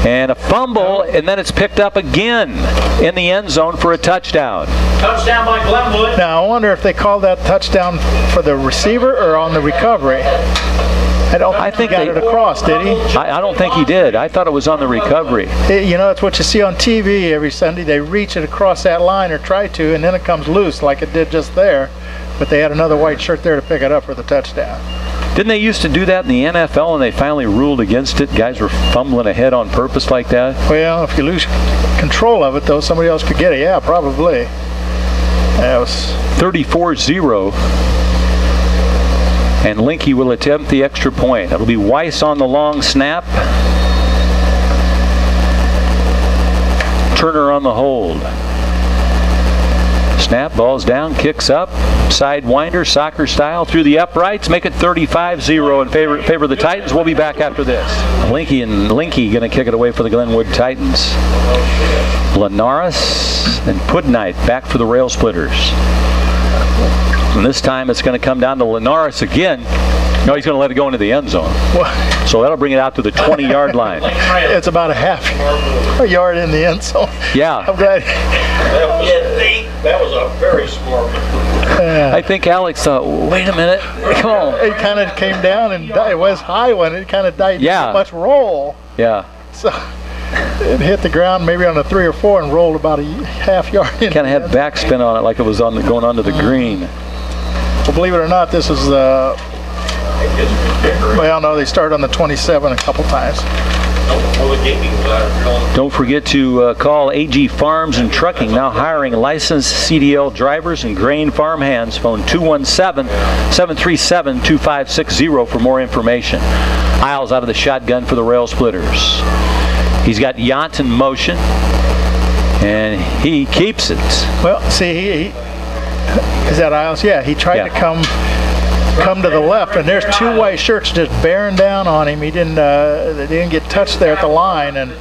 and a fumble, and then it's picked up again in the end zone for a touchdown. Touchdown by Glenwood. Now, I wonder if they called that touchdown for the receiver or on the recovery. I think he got it across, did he? I don't think he did. I thought it was on the recovery. You know, it's what you see on TV every Sunday. They reach it across that line or try to, and then it comes loose like it did just there. But they had another white shirt there to pick it up for the touchdown. Didn't they used to do that in the NFL, and they finally ruled against it? Guys were fumbling ahead on purpose like that? Well, if you lose control of it, though, somebody else could get it. Yeah, probably. That was 34-0. And Linky will attempt the extra point. It'll be Weiss on the long snap. Turner on the hold. Snap, ball's down, kicks up. Sidewinder, soccer style, through the uprights. Make it 35-0 in favor of the Titans. We'll be back after this. Linky going to kick it away for the Glenwood Titans. Linares and Pudnight back for the Rail Splitters. And this time it's going to come down to Linares again. No, he's going to let it go into the end zone. What? So that'll bring it out to the 20-yard line. It's about a half a yard in the end zone. Yeah. I'm glad. That was a very smart one. I think Alex thought, wait a minute, come on. It kind of came down and it was high when it kind of died. Yeah. So much roll. Yeah. So it hit the ground maybe on a 3 or 4 and rolled about a half yard in. Kind of had backspin on it like it was going onto the green. Well, believe it or not, this is well, no, they started on the 27 a couple times. Don't forget to call AG Farms and Trucking, now hiring licensed CDL drivers and grain farm hands. Phone 217-737-2560 for more information. Isles out of the shotgun for the Rail Splitters. He's got Yant in motion, and he keeps it. Well, see, is that Isles? Yeah, he tried to come to the left, and there's 2 white shirts just bearing down on him. He didn't they didn't get touched there at the line, and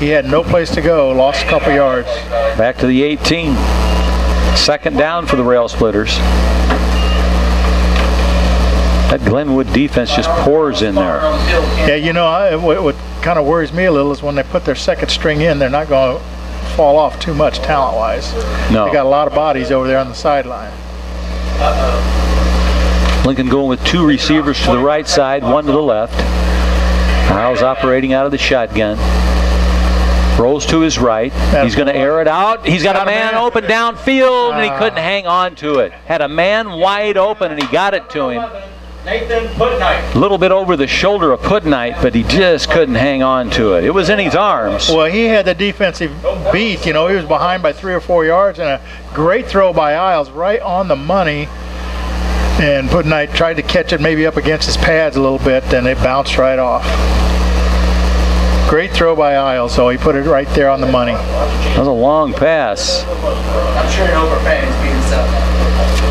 he had no place to go. Lost a couple yards. Back to the 18. Second down for the Rail Splitters. That Glenwood defense just pours in there. Yeah, you know, what kind of worries me a little is when they put their second string in, they're not going to fall off too much talent-wise. No. They got a lot of bodies over there on the sideline. Lincoln going with 2 receivers to the right side, 1 to the left. Niles operating out of the shotgun. Rolls to his right. He's going to air it out. He's got a man open downfield, and he couldn't hang on to it. Had a man wide open, and he got it to him. Nathan Pudnight. A little bit over the shoulder of Pudnight, but he just couldn't hang on to it. It was in his arms. Well, he had the defensive beat. You know, he was behind by 3 or 4 yards, and a great throw by Isles right on the money. And Knight tried to catch it maybe up against his pads a little bit, and it bounced right off. Great throw by Isles, so he put it right there on the money. That was a long pass. I'm sure you're overpaying speed stuff.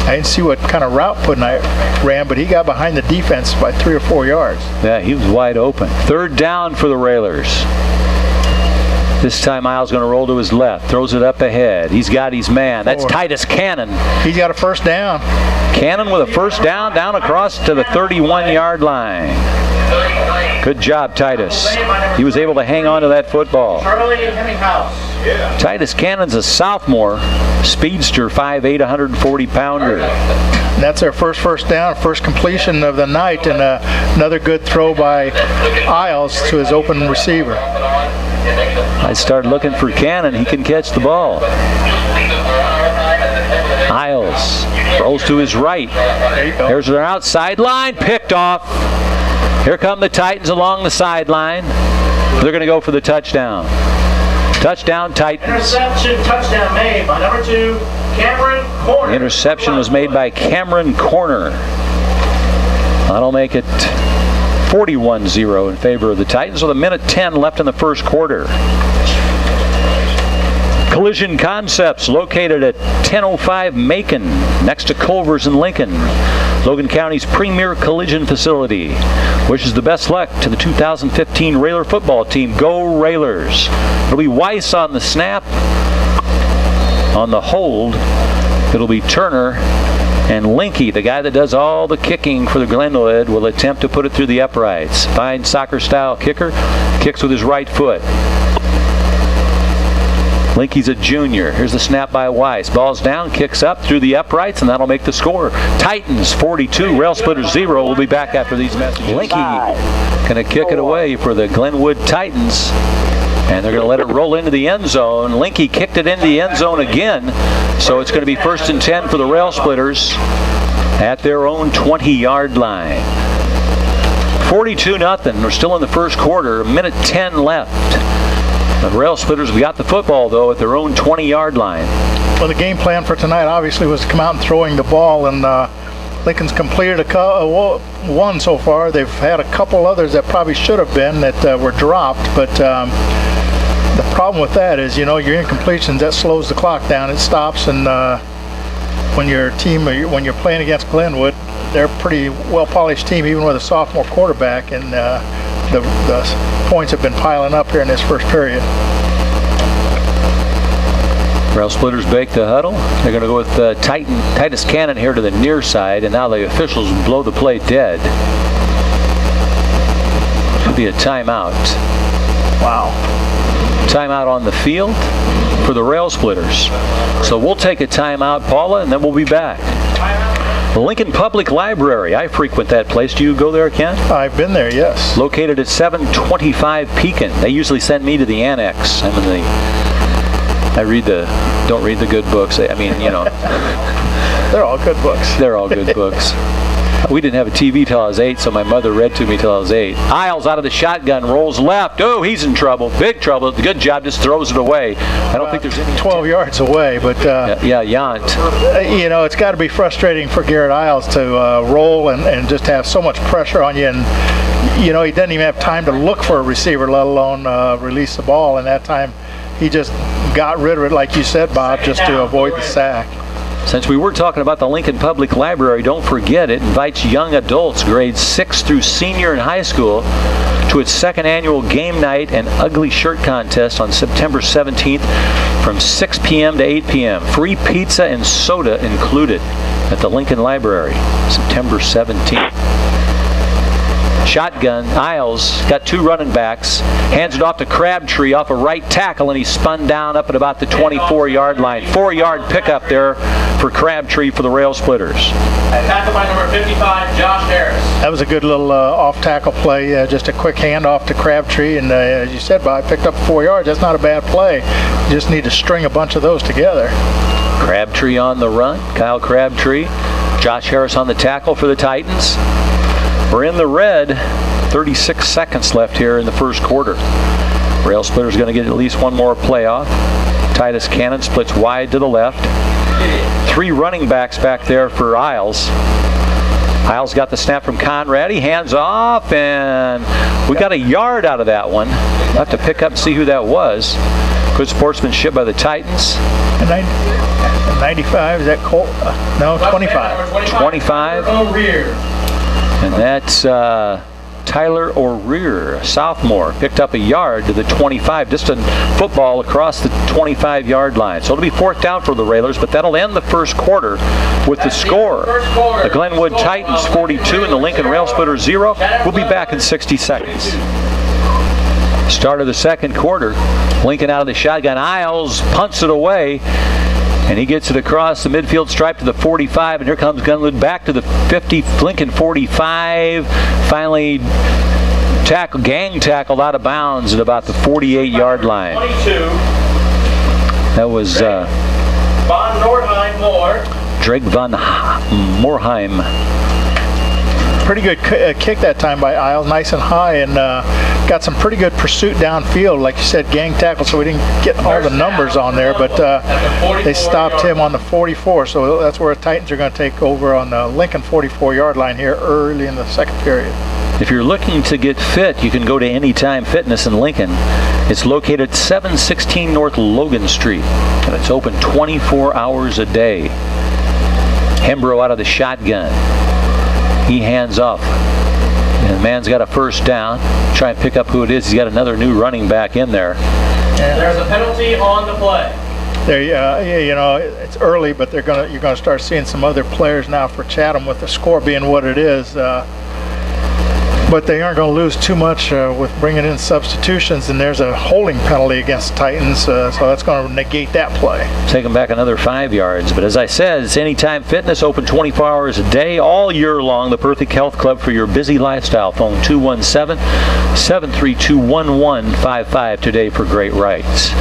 I didn't see what kind of route Knight ran, but he got behind the defense by 3 or 4 yards. Yeah, he was wide open. Third down for the Railers. This time Isles going to roll to his left, throws it up ahead. He's got his man. That's Titus Cannon. He's got a first down. Cannon with a first down, down across to the 31-yard line. Good job, Titus. He was able to hang on to that football. Titus Cannon's a sophomore, speedster, 5'8", 140-pounder. That's our first down, first completion of the night, and another good throw by Isles to his open receiver. I started looking for Cannon. He can catch the ball. Isles rolls to his right. There's their outside line, picked off. Here come the Titans along the sideline. They're going to go for the touchdown. Touchdown, Titans. Interception, touchdown made by number 2, Cameron Corner. The interception was made by Cameron Corner. That'll make it 41-0 in favor of the Titans with 1:10 left in the first quarter. Collision Concepts, located at 1005 Macon, next to Culver's in Lincoln. Logan County's premier collision facility. Wishes the best luck to the 2015 Railer football team. Go Railers. It'll be Weiss on the snap. On the hold, it'll be Turner. And Linky, the guy that does all the kicking for the Glenwood, will attempt to put it through the uprights. Fine soccer-style kicker. Kicks with his right foot. Linky's a junior. Here's the snap by Weiss. Ball's down, kicks up through the uprights, and that'll make the score. Titans 42, Rail Splitters 0. We'll be back after these messages. Linky going to kick it away for the Glenwood Titans. And they're going to let it roll into the end zone. Linky kicked it into the end zone again. So it's going to be 1st and 10 for the Rail Splitters at their own 20-yard line. 42-0. We're still in the first quarter. 1:10 left. The Rail Splitters have got the football, though, at their own 20-yard line. Well, the game plan for tonight obviously was to come out and throwing the ball, and Lincoln's completed one so far. They've had a couple others that probably should have been that were dropped, but the problem with that is, you know, your incompletions, that slows the clock down. It stops, and when when you're playing against Glenwood, they're a pretty well-polished team, even with a sophomore quarterback, and the points have been piling up here in this first period. Rail Splitters bake the huddle. They're going to go with Titus Cannon here to the near side, and now the officials blow the play dead. Should be a timeout. Wow. Timeout on the field for the Rail Splitters. So we'll take a timeout, Paula, and then we'll be back. The Lincoln Public Library. I frequent that place. Do you go there, Ken? I've been there, yes. Located at 725 Pekin. They usually send me to the annex. I'm in the... don't read the good books. I mean, you know. They're all good books. They're all good books. We didn't have a TV till I was 8, so my mother read to me till I was 8. Isles out of the shotgun, rolls left. Oh, he's in trouble. Big trouble. Good job, just throws it away. I don't think there's any... 12 yards away, but... yeah, Yant. You know, it's got to be frustrating for Garrett Isles to roll and just have so much pressure on you. And, you know, he doesn't even have time to look for a receiver, let alone release the ball. And that time, he just got rid of it, like you said, Bob, just to avoid the sack. Since we were talking about the Lincoln Public Library, don't forget it invites young adults grades 6 through senior in high school to its second annual game night and ugly shirt contest on September 17th from 6 p.m. to 8 p.m. Free pizza and soda included at the Lincoln Library, September 17th. Shotgun, Isles got 2 running backs, hands it off to Crabtree off a right tackle, and he spun down up at about the 24-yard line. 4-yard pickup there for Crabtree for the Rail Splitters. Tackled by number 55, Josh Harris. That was a good little off-tackle play, just a quick handoff to Crabtree, and as you said, Bob, picked up 4 yards. That's not a bad play. You just need to string a bunch of those together. Crabtree on the run, Kyle Crabtree. Josh Harris on the tackle for the Titans. We're in the red, 36 seconds left here in the first quarter. Rail Splitter's going to get at least one more play off. Titus Cannon splits wide to the left. 3 running backs back there for Isles. Isles got the snap from Conrad. He hands off, and we got a yard out of that one. We'll have to pick up and see who that was. Good sportsmanship by the Titans. And 95, is that Colt? No, 25. 25. And that's Tyler O'Rear, a sophomore, picked up a yard to the 25, distant football across the 25-yard line. So it'll be 4th down for the Railers, but that'll end the first quarter with the score. The Glenwood Titans 42 and the Lincoln Rail Splitters 0. We'll be back in 60 seconds. Start of the second quarter. Lincoln out of the shotgun. Isles punts it away. And he gets it across the midfield stripe to the 45, and here comes Glenwood back to the 50, Lincoln 45. Finally gang tackled out of bounds at about the 48-yard line. 22. That was Von Nordheim Drake Von Morheim. Pretty good kick that time by Isles, nice and high, and got some pretty good pursuit downfield. Like you said, gang tackle, so we didn't get all the numbers on there, but they stopped him on the 44, so that's where the Titans are going to take over on the Lincoln 44-yard line here early in the second period. If you're looking to get fit, you can go to Anytime Fitness in Lincoln. It's located at 716 North Logan Street, and it's open 24 hours a day. Hembro out of the shotgun. He hands off. And the man's got a first down. Try and pick up who it is. He's got another new running back in there. There's a penalty on the play. There, you know, it's early, but you're gonna start seeing some other players now for Chatham with the score being what it is. But they aren't going to lose too much with bringing in substitutions, and there's a holding penalty against the Titans, so that's going to negate that play. Take them back another 5 yards. But as I said, it's Anytime Fitness, open 24 hours a day, all year long. The Perfect Health Club for your busy lifestyle. Phone 217-732-1155 today for great rights.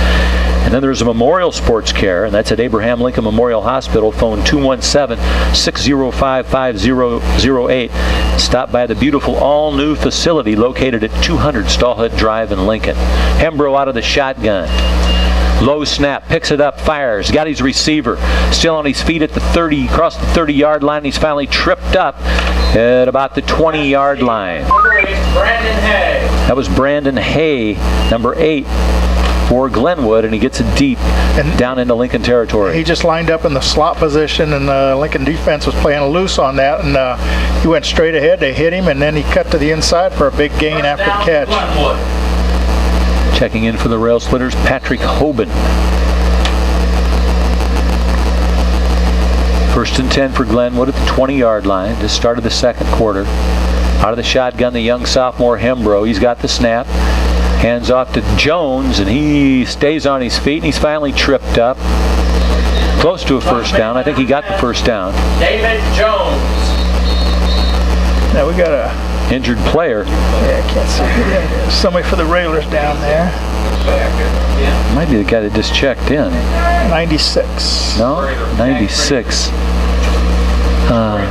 And then there's a Memorial Sports Care, and that's at Abraham Lincoln Memorial Hospital. Phone 217-605-5008. Stop by the beautiful all-new facility located at 200 Stallhut Drive in Lincoln. Hembro out of the shotgun. Low snap, picks it up, fires, got his receiver. Still on his feet at the 30, across the 30-yard line. He's finally tripped up at about the 20-yard line. Brandon Hay. That was Brandon Hay, number 8. For Glenwood, and he gets it deep and down into Lincoln territory. He just lined up in the slot position, and the Lincoln defense was playing loose on that, and he went straight ahead. They hit him, and then he cut to the inside for a big gain after the catch. Glenwood. Checking in for the Rail Splitters, Patrick Hoban. 1st and 10 for Glenwood at the 20-yard line. Just started the second quarter. Out of the shotgun, the young sophomore Hembro. He's got the snap. Hands off to Jones, and he stays on his feet, and he's finally tripped up. Close to a first down. I think he got the first down. David Jones. Now we got a injured player. Yeah, I can't see who that is. Somebody for the Railers down there. Might be the guy that just checked in. 96. No, 96.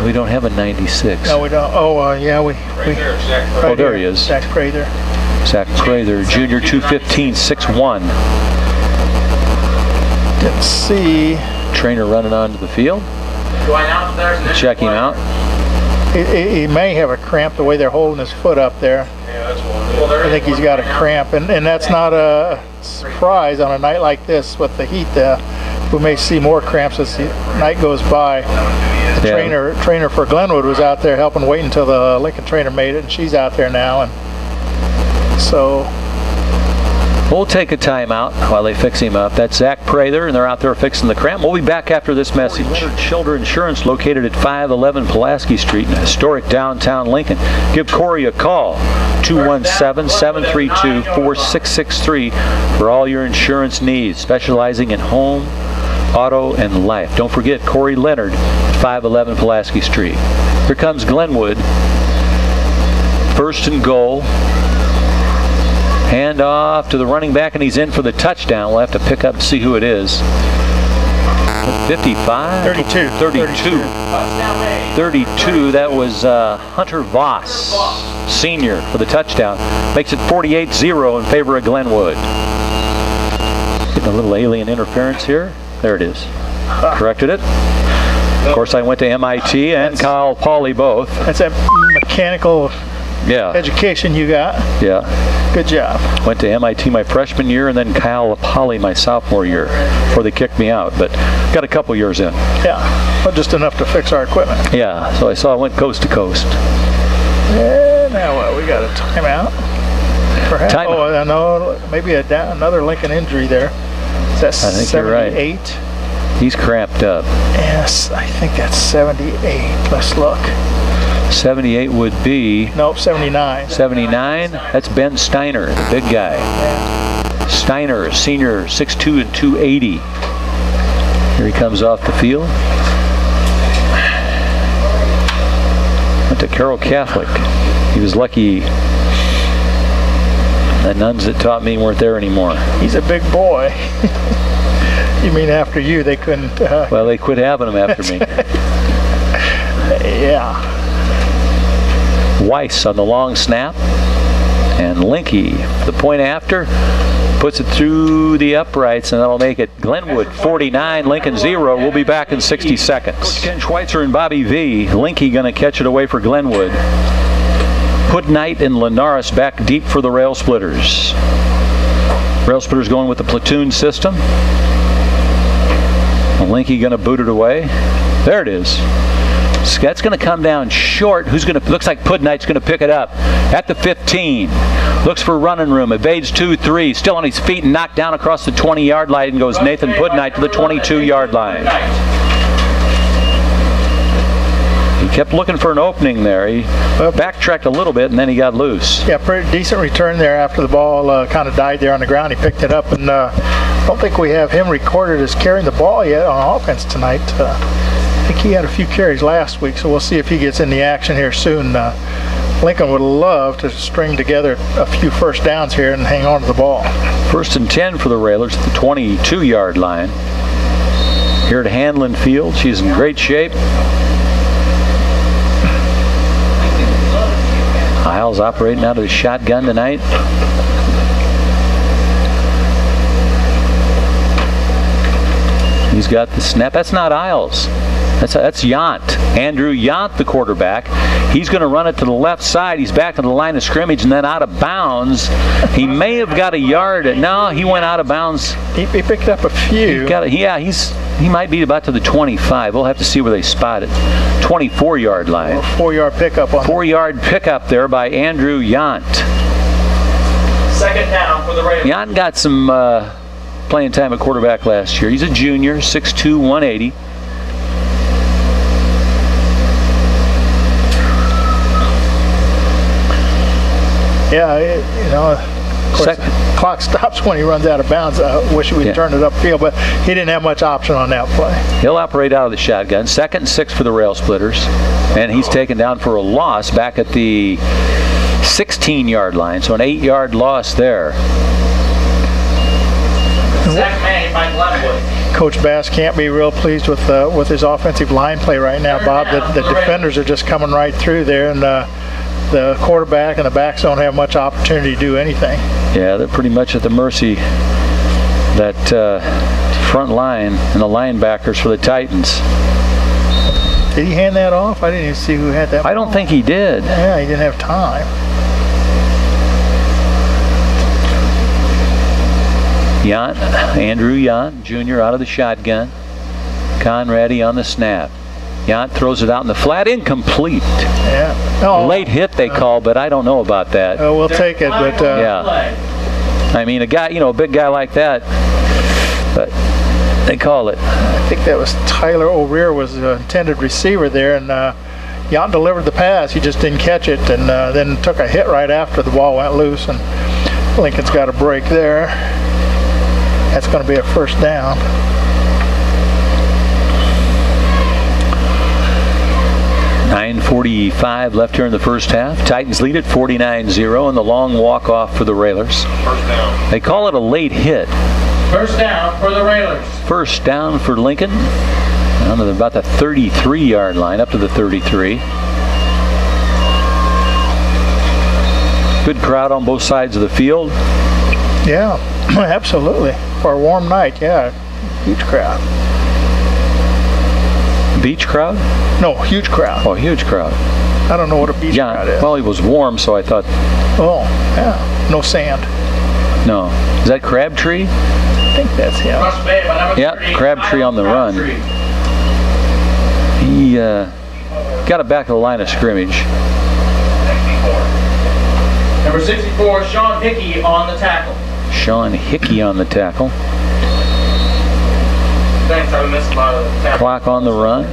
We don't have a 96. No, we don't. Oh, yeah, we oh, there he is. Zach Prather. Zach Prather, junior, 215, 6'1". Didn't see. Trainer running onto the field. Check him out. He may have a cramp the way they're holding his foot up there. I think he's got a cramp, and that's not a surprise on a night like this with the heat. We may see more cramps as the night goes by. The trainer for Glenwood was out there helping wait until the Lincoln trainer made it, and she's out there now, and so we'll take a timeout while they fix him up. That's Zach Prather, and they're out there fixing the cramp. We'll be back after this message. Childer Insurance, located at 511 Pulaski Street in historic downtown Lincoln. Give Corey a call, 217-732-4663 for all your insurance needs, specializing in home, auto, and life. Don't forget Corey Leonard, 511 Pulaski Street. Here comes Glenwood. 1st and goal. Hand off to the running back, and he's in for the touchdown. We'll have to pick up and see who it is. 55? 32. 32. That was Hunter Voss, senior, for the touchdown. Makes it 48-0 in favor of Glenwood. Getting a little alien interference here. There it is. Corrected it. Of course, I went to MIT and Cal Poly both. That's that mechanical education you got. Yeah. Good job. Went to MIT my freshman year and then Cal Poly my sophomore year before they kicked me out, but got a couple years in. Yeah, well, just enough to fix our equipment. Yeah, so I went coast to coast. And now what? We got a timeout. Perhaps. Oh, no, maybe another Lincoln injury there. Is that 78? You're right. He's cramped up. Yes, I think that's 78. Let's look. 78 would be... Nope, 79. 79? That's Ben Steiner, the big guy. Yeah. Steiner, senior, 6'2" and 280. Here he comes off the field. Went to Carroll Catholic. He was lucky the nuns that taught me weren't there anymore. He's a big boy. You mean after you, they couldn't... Well, they quit having him after me. Yeah. Weiss on the long snap, and Linky, the point after, puts it through the uprights, and that'll make it Glenwood 49, Lincoln 0. We'll be back in 60 seconds. Coach Ken Schweitzer and Bobby V. Linky going to catch it away for Glenwood. Put Knight and Linares back deep for the Rail Splitters. Rail Splitters going with the platoon system. Linky going to boot it away. There it is. That's going to come down short. Looks like Pudnight's going to pick it up at the 15. Looks for running room. Evades 2-3. Still on his feet and knocked down across the 20-yard line and goes Nathan Pudnight to the 22-yard line. He kept looking for an opening there. He backtracked a little bit and then he got loose. Yeah, pretty decent return there after the ball kind of died there on the ground. He picked it up, and I don't think we have him recorded as carrying the ball yet on offense tonight. I think he had a few carries last week, so we'll see if he gets in the action here soon. Lincoln would love to string together a few first downs here and hang on to the ball. 1st and 10 for the Railers at the 22-yard line. Here at Handlin Field, she's in great shape. Isles operating out of the shotgun tonight. He's got the snap. That's not Isles. That's Yant. Andrew Yant, the quarterback. He's going to run it to the left side. He's back to the line of scrimmage and then out of bounds. He may have got a yard. No, he went out of bounds. He picked up a few. He might be about to the 25. We'll have to see where they spot it. 24-yard line. 4-yard pickup on 4-yard pickup there by Andrew Yant. 2nd down for the Raiders. Yant got some playing time at quarterback last year. He's a junior, 6'2", 180. Yeah, of course, the clock stops when he runs out of bounds. I wish we'd turned it upfield, but he didn't have much option on that play. He'll operate out of the shotgun. 2nd and 6 for the Rail Splitters. And he's taken down for a loss back at the 16-yard line, so an 8-yard loss there. Sack made by Glenwood. Coach Bass can't be real pleased with his offensive line play right now, Bob. The defenders are just coming right through there, and the quarterback and the backs don't have much opportunity to do anything. Yeah, they're pretty much at the mercy that front line and the linebackers for the Titans. Did he hand that off? I didn't even see who had that ball. I don't think he did. Yeah, he didn't have time. Yant, Andrew Yant, Jr. out of the shotgun. Conradi on the snap. Yant throws it out in the flat, incomplete. Yeah. No, late hit they call, but I don't know about that. We'll take it, but yeah. I mean, a big guy like that, but they call it. I think that was Tyler O'Rear was the intended receiver there, and Yant delivered the pass. He just didn't catch it, and then took a hit right after the ball went loose, and Lincoln's got a break there. That's going to be a 1st down. .45 left here in the first half. Titans lead at 49-0 and the long walk-off for the Railers. 1st down. They call it a late hit. 1st down for the Railers. 1st down for Lincoln. Down to about the 33-yard line, up to the 33. Good crowd on both sides of the field. Yeah, absolutely. For a warm night, yeah, huge crowd. Beach crowd? No, huge crowd. Oh, huge crowd. I don't know what a beach crowd is. Well, it was warm, so I thought. Oh, yeah. No sand. No. Is that Crabtree? I think that's him. Yep, Crabtree on the run. He got it back to the line of scrimmage. Number 64, Sean Hickey on the tackle. Sean Hickey on the tackle. Thanks, I missed a lot of the tackle. Clock on the run.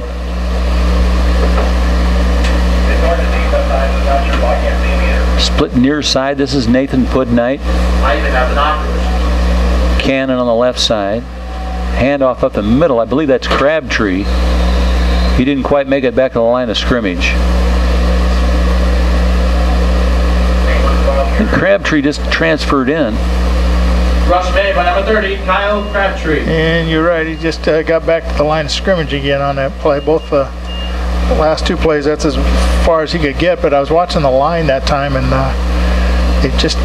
Split near side. This is Nathan Pudnight. I even have binoculars. Cannon on the left side. Handoff up the middle. I believe that's Crabtree. He didn't quite make it back to the line of scrimmage. And Crabtree just transferred in. Rush made by number 30, Kyle Crabtree. And you're right, he just got back to the line of scrimmage again on that play. Both the last two plays, that's as far as he could get, but I was watching the line that time, and it just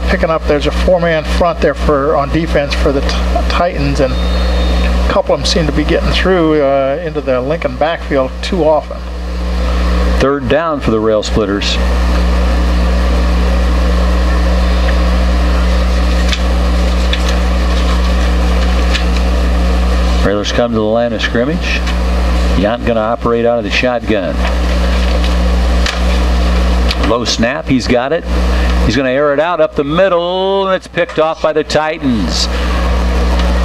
picking up. There's a four-man front there on defense for the Titans, and a couple of them seem to be getting through into the Lincoln backfield too often. Third down for the Rail Splitters. Railers come to the line of scrimmage. Yount going to operate out of the shotgun. Low snap, he's got it. He's going to air it out up the middle, and it's picked off by the Titans.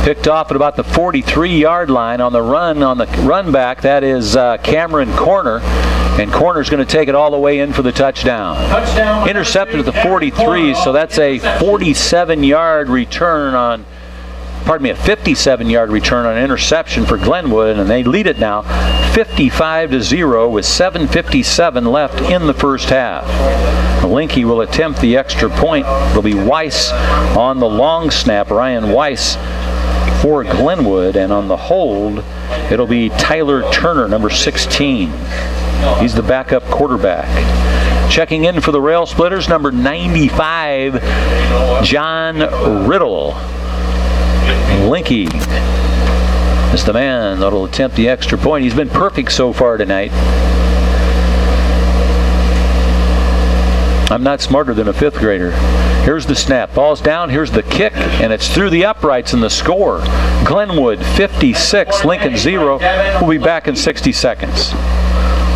Picked off at about the 43-yard line on the run back. That is Cameron Corner, and Corner's going to take it all the way in for the touchdown. Intercepted at the 43, so that's a 47-yard return on. Pardon me, a 57-yard return on interception for Glenwood, and they lead it now 55-0 with 7:57 left in the first half. Linke will attempt the extra point. It'll be Weiss on the long snap, Ryan Weiss for Glenwood, and on the hold, it'll be Tyler Turner, number 16. He's the backup quarterback. Checking in for the Rail Splitters, number 95, John Riddle. Linke is the man that'll attempt the extra point. He's been perfect so far tonight. I'm not smarter than a fifth grader. Here's the snap. Ball's down. Here's the kick, and it's through the uprights and the score. Glenwood 56, Lincoln 0. We'll be back in 60 seconds.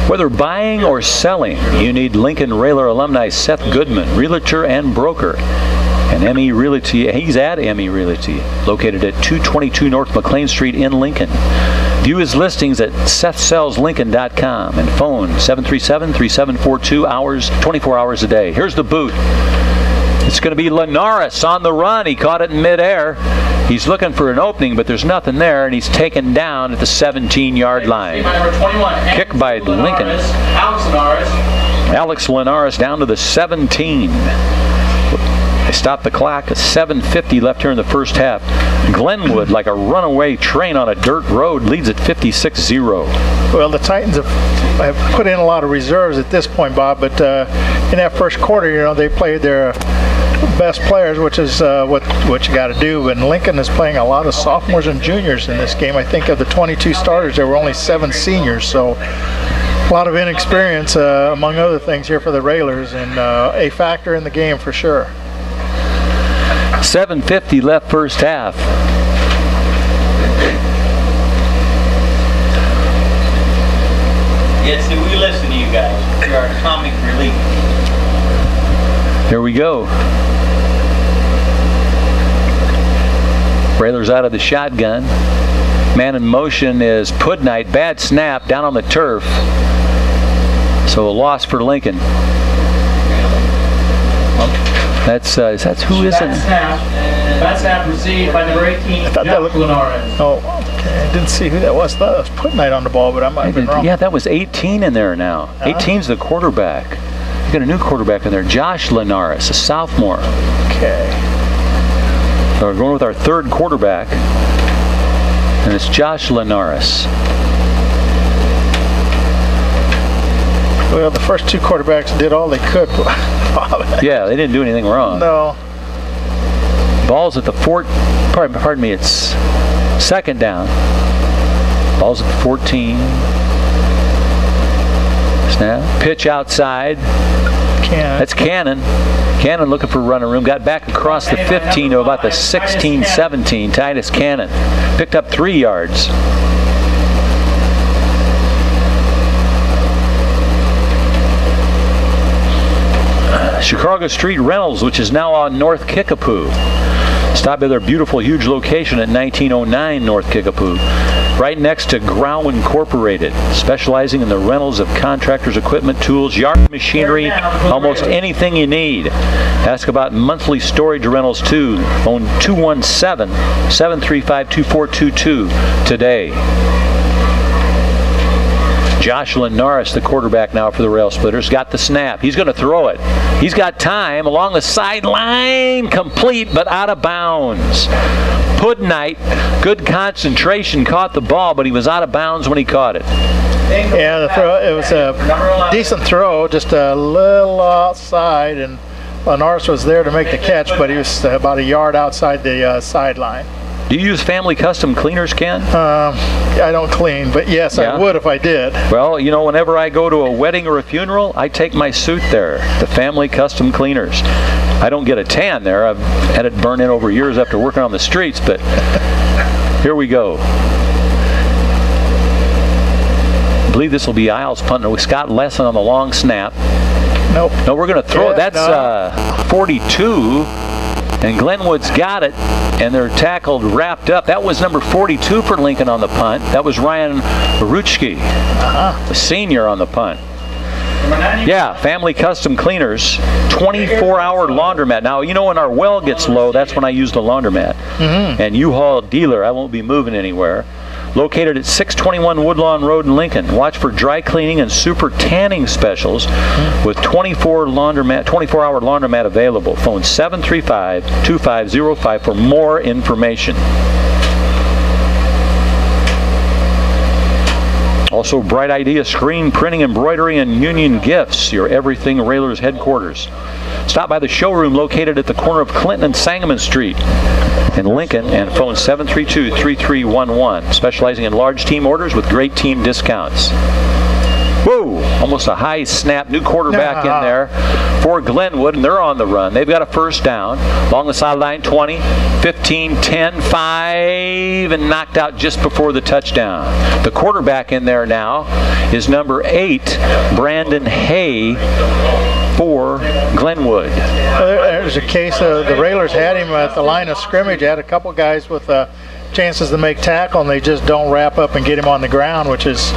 Whether buying or selling, you need Lincoln Railer alumni Seth Goodman, realtor and broker. And ME Realty, he's at ME Realty, located at 222 North McLean Street in Lincoln. View his listings at SethSellsLincoln.com and phone 737-3742, 24 hours a day. Here's the boot. It's going to be Linares on the run. He caught it in midair. He's looking for an opening, but there's nothing there, and he's taken down at the 17-yard line. Kick by Lincoln. Alex Linares down to the 17. They stopped the clock. 7:50 left here in the first half. Glenwood, like a runaway train on a dirt road, leads at 56-0. Well, the Titans have put in a lot of reserves at this point, Bob, but in that first quarter, they played their best players, which is what you got to do. And Lincoln is playing a lot of sophomores and juniors in this game. I think of the 22 starters, there were only 7 seniors, so a lot of inexperience, among other things, here for the Railers, and a factor in the game for sure. 7:50 left first half. Yes, we listen to you guys. You're our comic relief. Here we go. Railers out of the shotgun. Man in motion is Pudnight. Bad snap down on the turf. So a loss for Lincoln. That's who is it? Bad snap received by number 18, Jeff Linares. Oh, okay. I didn't see who that was. I thought it was Pudnight on the ball, but I might have been wrong. Yeah, that was 18 in there now. 18's the quarterback. You got a new quarterback in there, Josh Linares, a sophomore. Okay. So we're going with our third quarterback, and it's Josh Linares. Well, the first two quarterbacks did all they could. Yeah, they didn't do anything wrong. No. Ball's at the pardon me, it's second down. Ball's at 14. Snap. Pitch outside. That's Cannon. Cannon looking for running room. Got back across the 15 to about the 16-17. Titus Cannon picked up 3 yards. Chicago Street Rentals, which is now on North Kickapoo. Stop by their beautiful, huge location at 1909 North Kickapoo, right next to Grau Incorporated, specializing in the rentals of contractors' equipment, tools, yard machinery, almost anything you need. Ask about monthly storage rentals too. Phone 217-735-2422 today. Jocelyn Norris, the quarterback now for the Rail Splitters, got the snap. He's going to throw it. He's got time along the sideline, complete but out of bounds. Pudnight, good concentration, caught the ball, but he was out of bounds when he caught it. Yeah, the throw, it was a decent throw, just a little outside, and Norris was there to make the catch, but he was about a yard outside the sideline. Do you use Family Custom Cleaners, Ken? I don't clean, but yes, I would if I did. Well, you know, whenever I go to a wedding or a funeral, I take my suit there, the Family Custom Cleaners. I don't get a tan there. I've had it burn in over years after working on the streets, but here we go. I believe this will be Isles punting with Scott Lesson on the long snap. Nope. No, we're going to throw it. That's 42. And Glenwood's got it, and they're tackled, wrapped up. That was number 42 for Lincoln on the punt. That was Ryan Baruchki, the senior on the punt. Yeah, Family Custom Cleaners, 24-hour laundromat. Now, you know when our well gets low, that's when I use the laundromat. And U-Haul dealer, I won't be moving anywhere. Located at 621 Woodlawn Road in Lincoln. Watch for dry cleaning and super tanning specials with 24-hour laundromat available. Phone 735-2505 for more information. Also, Bright Idea Screen Printing, Embroidery, and Union Gifts, your Everything Railers headquarters. Stop by the showroom located at the corner of Clinton and Sangamon Street in Lincoln, and phone 732-3311, specializing in large team orders with great team discounts. Whoa, almost a high snap, new quarterback in there for Glenwood, and they're on the run. They've got a first down along the sideline, 20, 15, 10, 5, and knocked out just before the touchdown. The quarterback in there now is number 8, Brandon Hay, for Glenwood. There's a case of the Railers had him at the line of scrimmage, had a couple guys with chances to make tackle, and they just don't wrap up and get him on the ground, which has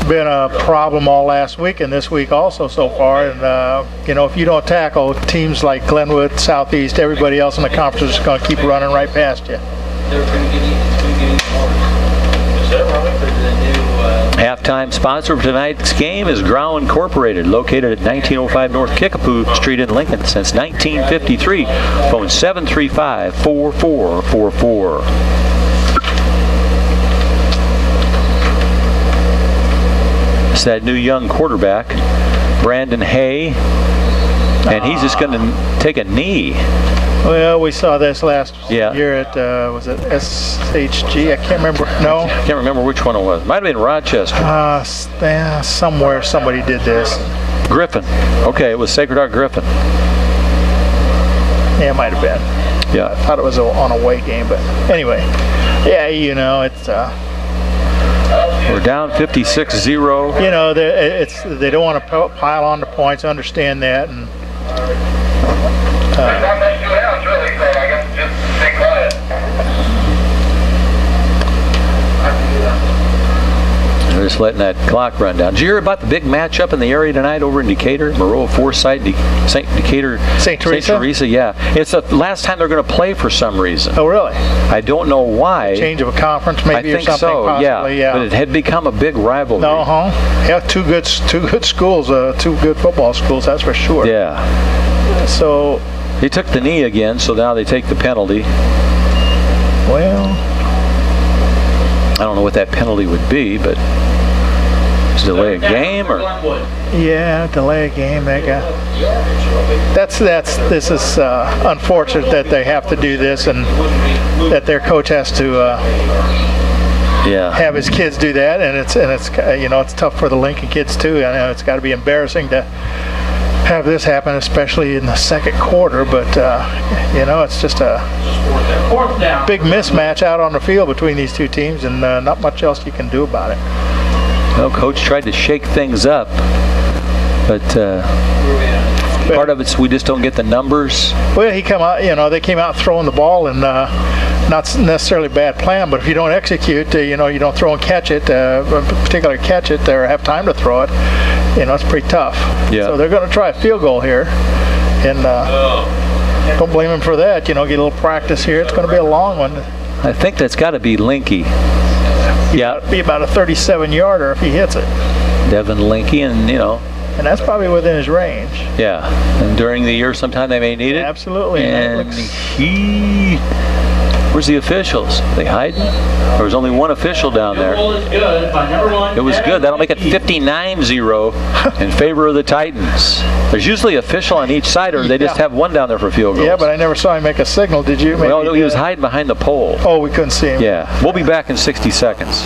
been a problem all last week and this week also so far. And you know, if you don't tackle, teams like Glenwood, Southeast, everybody else in the conference is going to keep running right past you. Halftime sponsor for tonight's game is Grau Incorporated, located at 1905 North Kickapoo Street in Lincoln since 1953. Phone 735-4444. It's that new young quarterback, Brandon Hay, and he's just going to take a knee. Well, we saw this last year at, was it SHG? I can't remember. No? I can't remember which one it was. Might have been Rochester. Somewhere somebody did this. Griffin. Okay, it was Sacred Heart Griffin. Yeah, it might have been. Yeah. I thought it was on a away game, but anyway. Yeah, you know, it's... we're down 56-0. You know, they don't want to pile on the points. I understand that. And they're just letting that clock run down. Did you hear about the big matchup in the area tonight over in Decatur? Moreau, Forsyth, St. Teresa? Yeah. It's the last time they're going to play for some reason. Oh, really? I don't know why. Change of a conference maybe, I think or something so, possibly, yeah. But it had become a big rivalry. Yeah, two good schools, two good football schools, that's for sure. Yeah. So he took the knee again, so now they take the penalty. Well, I don't know what that penalty would be, but delay a game or delay a game. This is unfortunate that they have to do this and that their coach has to have his kids do that, and it's you know, it's tough for the Lincoln kids too. I know it's got to be embarrassing to have this happen, especially in the second quarter, but you know, it's just a big mismatch out on the field between these two teams, and not much else you can do about it. Well, Coach tried to shake things up, but part of it's we just don't get the numbers. Well, he come out, you know, they came out throwing the ball, and not necessarily a bad plan, but if you don't execute, you know, you don't throw and catch it, particularly catch it or have time to throw it, you know, it's pretty tough. Yeah. So they're going to try a field goal here, and don't blame him for that. You know, get a little practice here. It's going to be a long one. I think that's got to be Linky. Yeah. It'll be about a 37-yarder if he hits it. Devin Linky, and you know. And that's probably within his range. Yeah. And during the year, sometime they may need it. Absolutely. And where's the officials? Are they hiding? There was only one official down there. It was good. That'll make it 59-0 in favor of the Titans. There's usually an official on each side, or they just have one down there for field goals. Yeah, but I never saw him make a signal. Did you? Maybe, well, no, he was hiding behind the pole. Oh, we couldn't see him. Yeah. We'll be back in 60 seconds.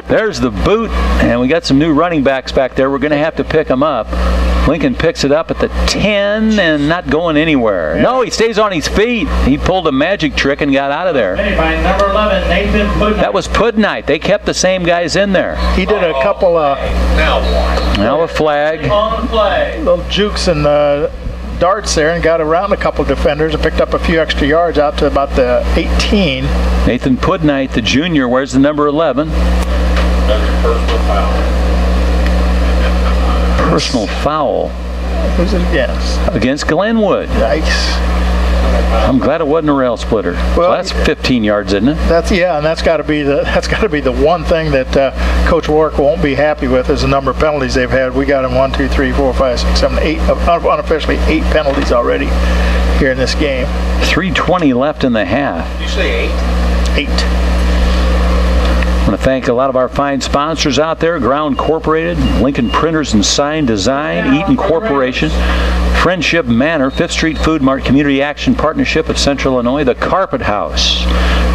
There's the boot, and we got some new running backs back there. We're going to have to pick them up. Lincoln picks it up at the 10 and not going anywhere. Yeah. No, he stays on his feet. He pulled a magic trick and got out of there. By number 11, Nathan Pudnight. That was Pudnight. They kept the same guys in there. He did a couple now a flag. On flag. Little jukes and darts there, and got around a couple defenders and picked up a few extra yards out to about the 18. Nathan Pudnight, the junior, wears the number 11. Personal foul. Who's it against? Against Glenwood. Nice. I'm glad it wasn't a rail splitter. Well, that's 15 yards, isn't it? That's and that's got to be the one thing that Coach Warwick won't be happy with is the number of penalties they've had. We got him 1, 2, 3, 4, 5, 6, 7, 8, unofficially 8 penalties already here in this game. 3:20 left in the half. Did you say 8? 8. I want to thank a lot of our fine sponsors out there: Ground Incorporated, Lincoln Printers and Sign Design, Eaton Corporation, Friendship Manor, 5th Street Food Mart, Community Action Partnership of Central Illinois, The Carpet House,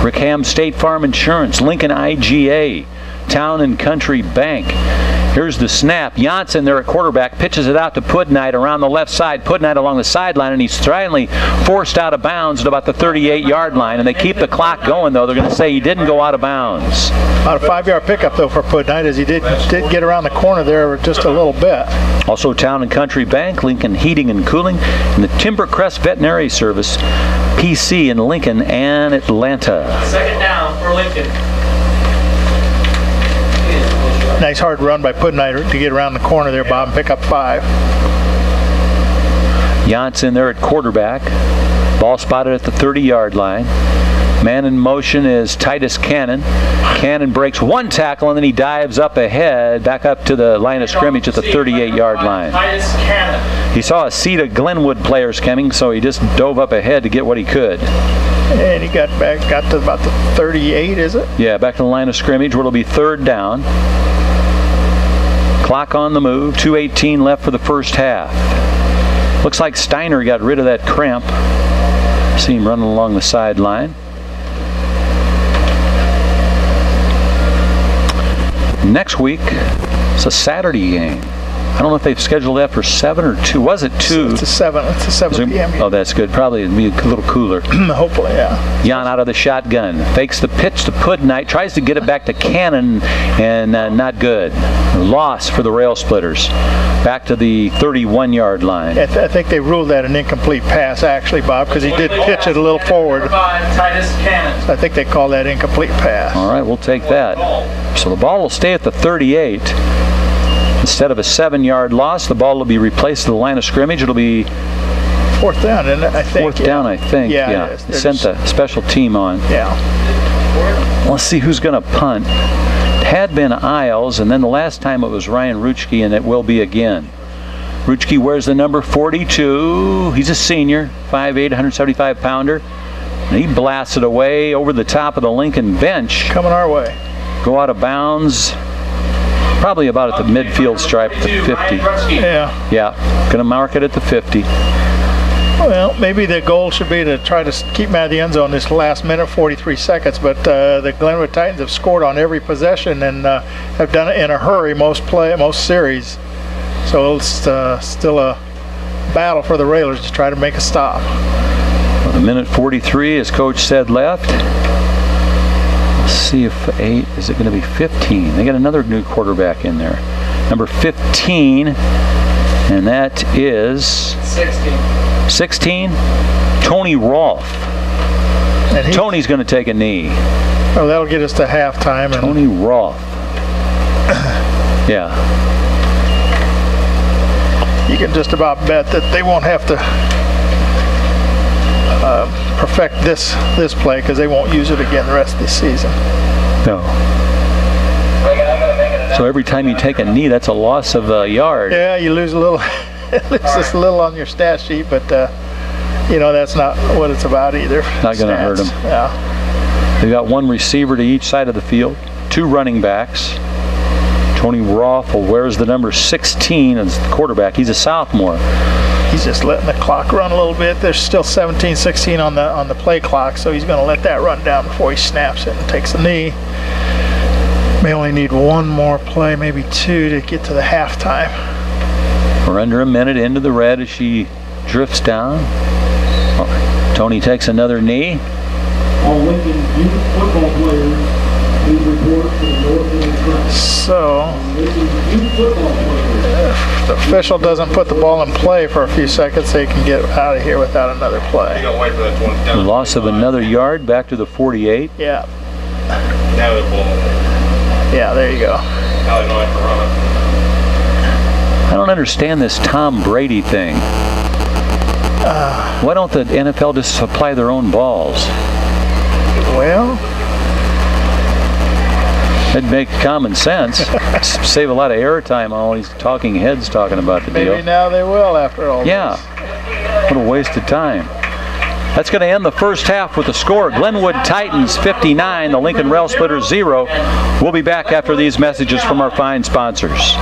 Rickham State Farm Insurance, Lincoln IGA, Town and Country Bank. Here's the snap. Janssen there at quarterback pitches it out to Pudnight around the left side. Pudnight along the sideline, and he's finally forced out of bounds at about the 38-yard line. And they keep the clock going, though. They're going to say he didn't go out of bounds. About a 5-yard pickup, though, for Pudnight, as he did get around the corner there just a little bit. Also, Town and Country Bank, Lincoln Heating and Cooling, and the Timbercrest Veterinary Service, PC in Lincoln and Atlanta. Second down for Lincoln. Nice hard run by Pudnight to get around the corner there, Bob, and pick up 5. Janssen there at quarterback. Ball spotted at the 30-yard line. Man in motion is Titus Cannon. Cannon breaks one tackle, and then he dives up ahead, back up to the line of scrimmage at the 38-yard line. Titus Cannon. He saw a seat of Glenwood players coming, so he just dove up ahead to get what he could. And he got to about the 38, is it? Yeah, back to the line of scrimmage where it'll be 3rd down. Clock on the move, 2:18 left for the first half. Looks like Steiner got rid of that cramp. See him running along the sideline. Next week, it's a Saturday game. I don't know if they've scheduled that for 7 or 2. Was it 2? It's a 7. It's a 7 p.m. game. Oh, that's good. Probably it'd be a little cooler. Hopefully, yeah. Jan out of the shotgun. Fakes the pitch to Pudnight. Tries to get it back to Cannon, and not good. Loss for the Rail Splitters. Back to the 31-yard line. I think they ruled that an incomplete pass, actually, Bob, because he did pitch it a little forward. Titus Cannon. So I think they call that incomplete pass. All right, we'll take that. So the ball will stay at the 38. Instead of a 7-yard loss, the ball will be replaced to the line of scrimmage. It'll be 4th down, isn't it? I think. 4th down, I think. Yeah. They sent the special team on. Yeah. Let's see who's going to punt. It had been Isles, and then the last time it was Ryan Ruchke, and it will be again. Ruchke wears the number 42. He's a senior, 5'8", 175-pounder. And he blasts it away over the top of the Lincoln bench. Coming our way. Go out of bounds. Probably about at the midfield stripe at the 50. Yeah. Yeah, going to mark it at the 50. Well, Well, maybe the goal should be to try to keep him out of the end zone this last minute, 43 seconds. But the Glenwood Titans have scored on every possession and have done it in a hurry most series. So it's still a battle for the Railers to try to make a stop. A minute 43, as Coach said, left. Let's see if 8, is it going to be 15? They got another new quarterback in there. Number 15, and that is 16, Tony Rolfe. And Tony's going to take a knee. Oh, that'll get us to halftime. Tony Rolfe. Yeah. You can just about bet that they won't have to perfect this play because they won't use it again the rest of the season. No. So every time you take a knee, that's a loss of a yard. Yeah, you lose a little, just a little on your stat sheet, but you know that's not what it's about either. Not going to hurt them. Yeah. They've got one receiver to each side of the field, 2 running backs. Tony Rolfe wears the number 16 as the quarterback. He's a sophomore. He's just letting the clock run a little bit. There's still 17-16 on the play clock, so he's going to let that run down before he snaps it and takes a knee. May only need one more play, maybe 2, to get to the halftime. We're under a minute into the red as she drifts down. Oh, Tony takes another knee. All Lincoln youth football players, please report to the north end track. So, if the official doesn't put the ball in play for a few seconds, they can get out of here without another play. The loss of another yard back to the 48. Yeah. Yeah, there you go. I don't understand this Tom Brady thing. Why don't the NFL just supply their own balls? Well, it'd make common sense. Save a lot of airtime on all these talking heads talking about the deal. Maybe now they will after all Yeah. this. What a waste of time. That's going to end the first half with the score. Glenwood Titans 59, the Lincoln Rail Splitters 0. We'll be back after these messages from our fine sponsors.